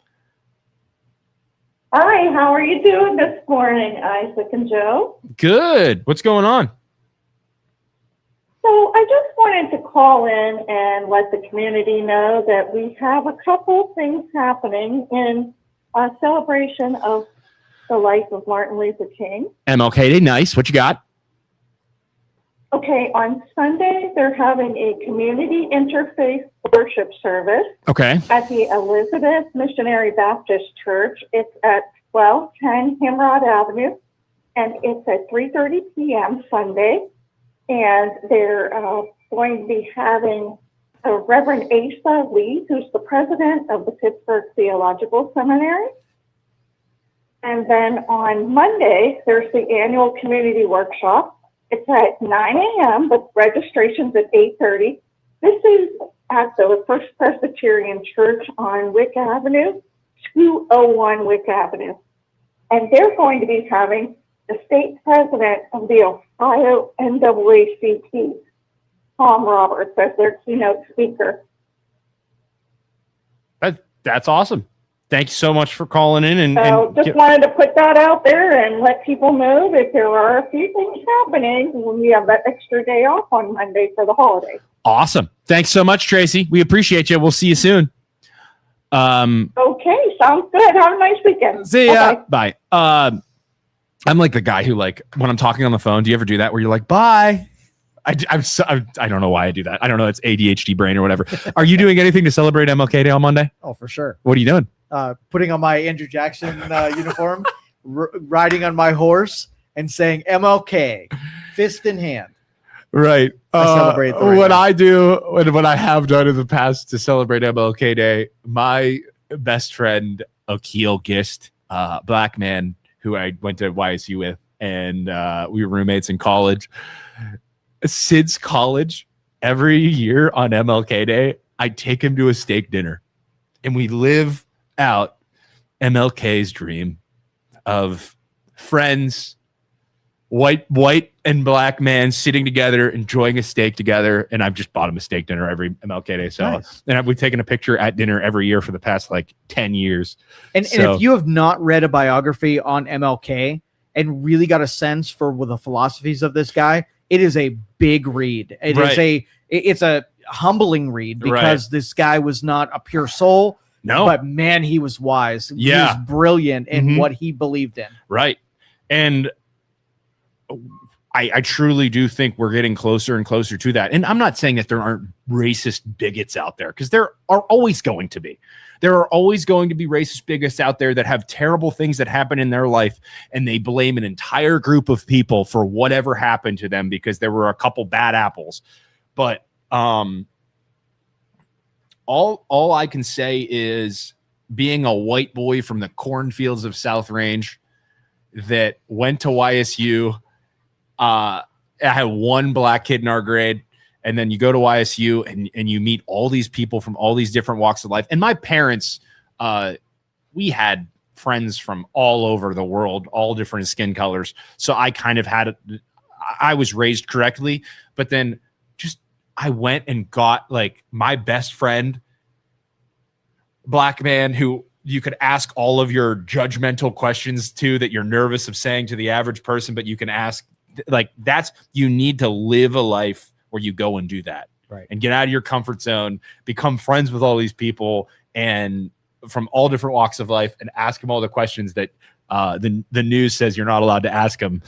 Hi, how are you doing this morning, Isaac and Joe? Good. What's going on? So I just wanted to call in and let the community know that we have a couple things happening in celebration of the life of Martin Luther King. MLK Day, nice. What you got? Okay, on Sunday, they're having a community interfaith worship service Okay. at the Elizabeth Missionary Baptist Church. It's at 1210 Himrod Avenue, and it's at 3:30 p.m. Sunday. And they're going to be having Reverend Asa Lee, who's the president of the Pittsburgh Theological Seminary. And then on Monday, there's the annual community workshop. It's at 9 a.m., but registration's at 8:30. This is at the First Presbyterian Church on Wick Avenue, 201 Wick Avenue. And they're going to be having the state president of the Ohio NAACP, Tom Roberts, as their keynote speaker. That's awesome. Thank you so much for calling in. So just wanted to put that out there and let people know that there are a few things happening when we have that extra day off on Monday for the holiday. Awesome. Thanks so much, Tracy. We appreciate you. We'll see you soon. Okay, sounds good. Have a nice weekend. See ya. Bye. I'm like the guy who, like, when I'm talking on the phone, do you ever do that where you're like, bye? I don't know why I do that. I don't know. It's ADHD brain or whatever. Are you doing anything to celebrate MLK Day on Monday? Oh, for sure. What are you doing? Putting on my Andrew Jackson uniform, riding on my horse, and saying MLK, fist in hand. Right. I celebrate the right what way. I do and what I have done in the past to celebrate MLK Day, my best friend, Akil Gist, black man who I went to YSU with, and we were roommates in college. Since college, every year on MLK Day, I take him to a steak dinner, and we live out MLK's dream of friends, white and black man sitting together, enjoying a steak together. And I've just bought him a steak dinner every MLK Day. So, Nice. and we've taken a picture at dinner every year for the past like 10 years. And if you have not read a biography on MLK and really got a sense for the philosophies of this guy, it is a big read. It's a humbling read because this guy was not a pure soul. No, but man, he was wise. Yeah. He was brilliant in what he believed in. Right. And I truly do think we're getting closer and closer to that. And I'm not saying that there aren't racist bigots out there, because there are always going to be. There are always going to be racist bigots out there that have terrible things that happen in their life, and they blame an entire group of people for whatever happened to them because there were a couple bad apples. But all I can say is, being a white boy from the cornfields of South Range that went to YSU, I had one black kid in our grade, and then you go to YSU and you meet all these people from all these different walks of life. And my parents, we had friends from all over the world, all different skin colors. So I kind of I was raised correctly, but then I went and got like my best friend, black man, who you could ask all of your judgmental questions to that you're nervous of saying to the average person, but you can ask, like, you need to live a life where you go and do that, right? And get out of your comfort zone, become friends with all these people and from all different walks of life, and ask them all the questions that the news says you're not allowed to ask them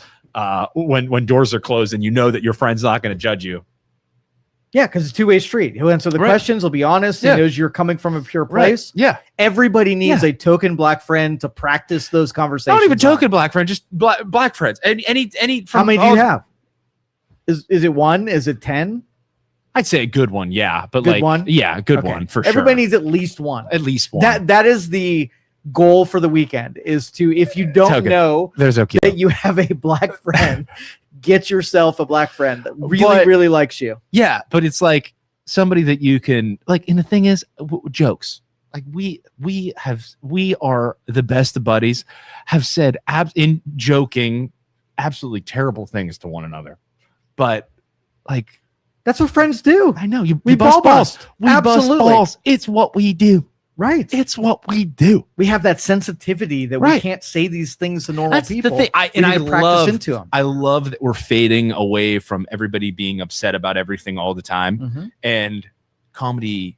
when doors are closed, and you know that your friend's not going to judge you. Yeah, because it's a two-way street. He'll answer the questions. He'll be honest. Yeah. He knows you're coming from a pure place. Yeah. Everybody needs a token black friend to practice those conversations. Not even token black friend, just black friends. Any from how many do you have? Is it 1? Is it 10? I'd say a good one, yeah. But Good like one? yeah, a good one for sure. Everybody needs at least one. At least one. That is the goal for the weekend, is to, if you don't know that you have a black friend, get yourself a black friend that really likes you. Yeah, but it's like somebody that you can like. And the thing is, jokes. Like we are the best of buddies. Have said in joking, absolutely terrible things to one another, but like that's what friends do. I know we bust balls. We bust balls. It's what we do. Right. It's what we do. We have that sensitivity that we can't say these things to normal people. The thing. I love that we're fading away from everybody being upset about everything all the time. And comedy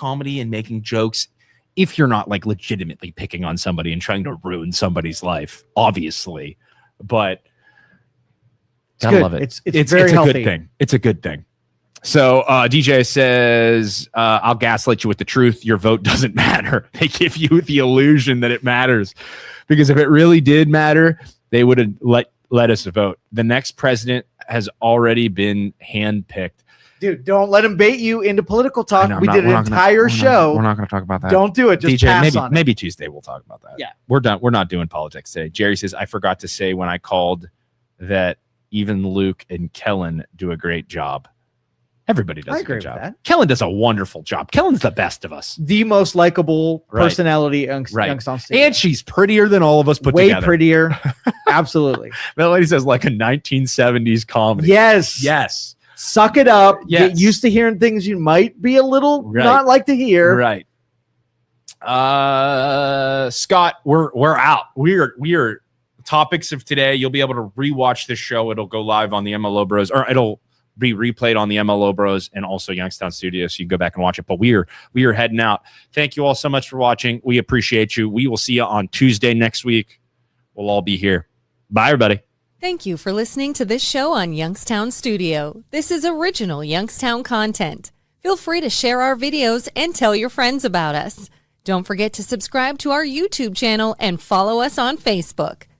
and making jokes, if you're not like legitimately picking on somebody and trying to ruin somebody's life, obviously. But I love it. It's very healthy. A good thing. It's a good thing. So DJ says, I'll gaslight you with the truth. Your vote doesn't matter. They give you the illusion that it matters, because if it really did matter, they would have let us vote. The next president has already been handpicked. Dude, don't let him bait you into political talk. We did an entire show. We're not going to talk about that. Don't do it. Just pass on it. Maybe Tuesday we'll talk about that. Yeah. We're done. We're not doing politics today. Jerry says, I forgot to say when I called that even Luke and Kellen do a great job. Everybody does a good job. That. Kellen does a wonderful job. Kellen's the best of us. The most likable personality in Youngstown State. And she's prettier than all of us put together. Way prettier. Absolutely. That lady says like a 1970s comedy. Yes. Yes. Suck it up. Yes. Get used to hearing things you might be a little not like to hear. Right. Scott, we're out. We are topics of today. You'll be able to rewatch this show. It'll go live on the MLO Bros, or it'll be replayed on the MLO Bros and also Youngstown Studios, so you can go back and watch it. But we are heading out. Thank you all so much for watching. We appreciate you. We will see you on Tuesday next week. We'll all be here. Bye, everybody. Thank you for listening to this show on Youngstown Studio. This is original Youngstown content. Feel free to share our videos and tell your friends about us. Don't forget to subscribe to our YouTube channel and follow us on Facebook.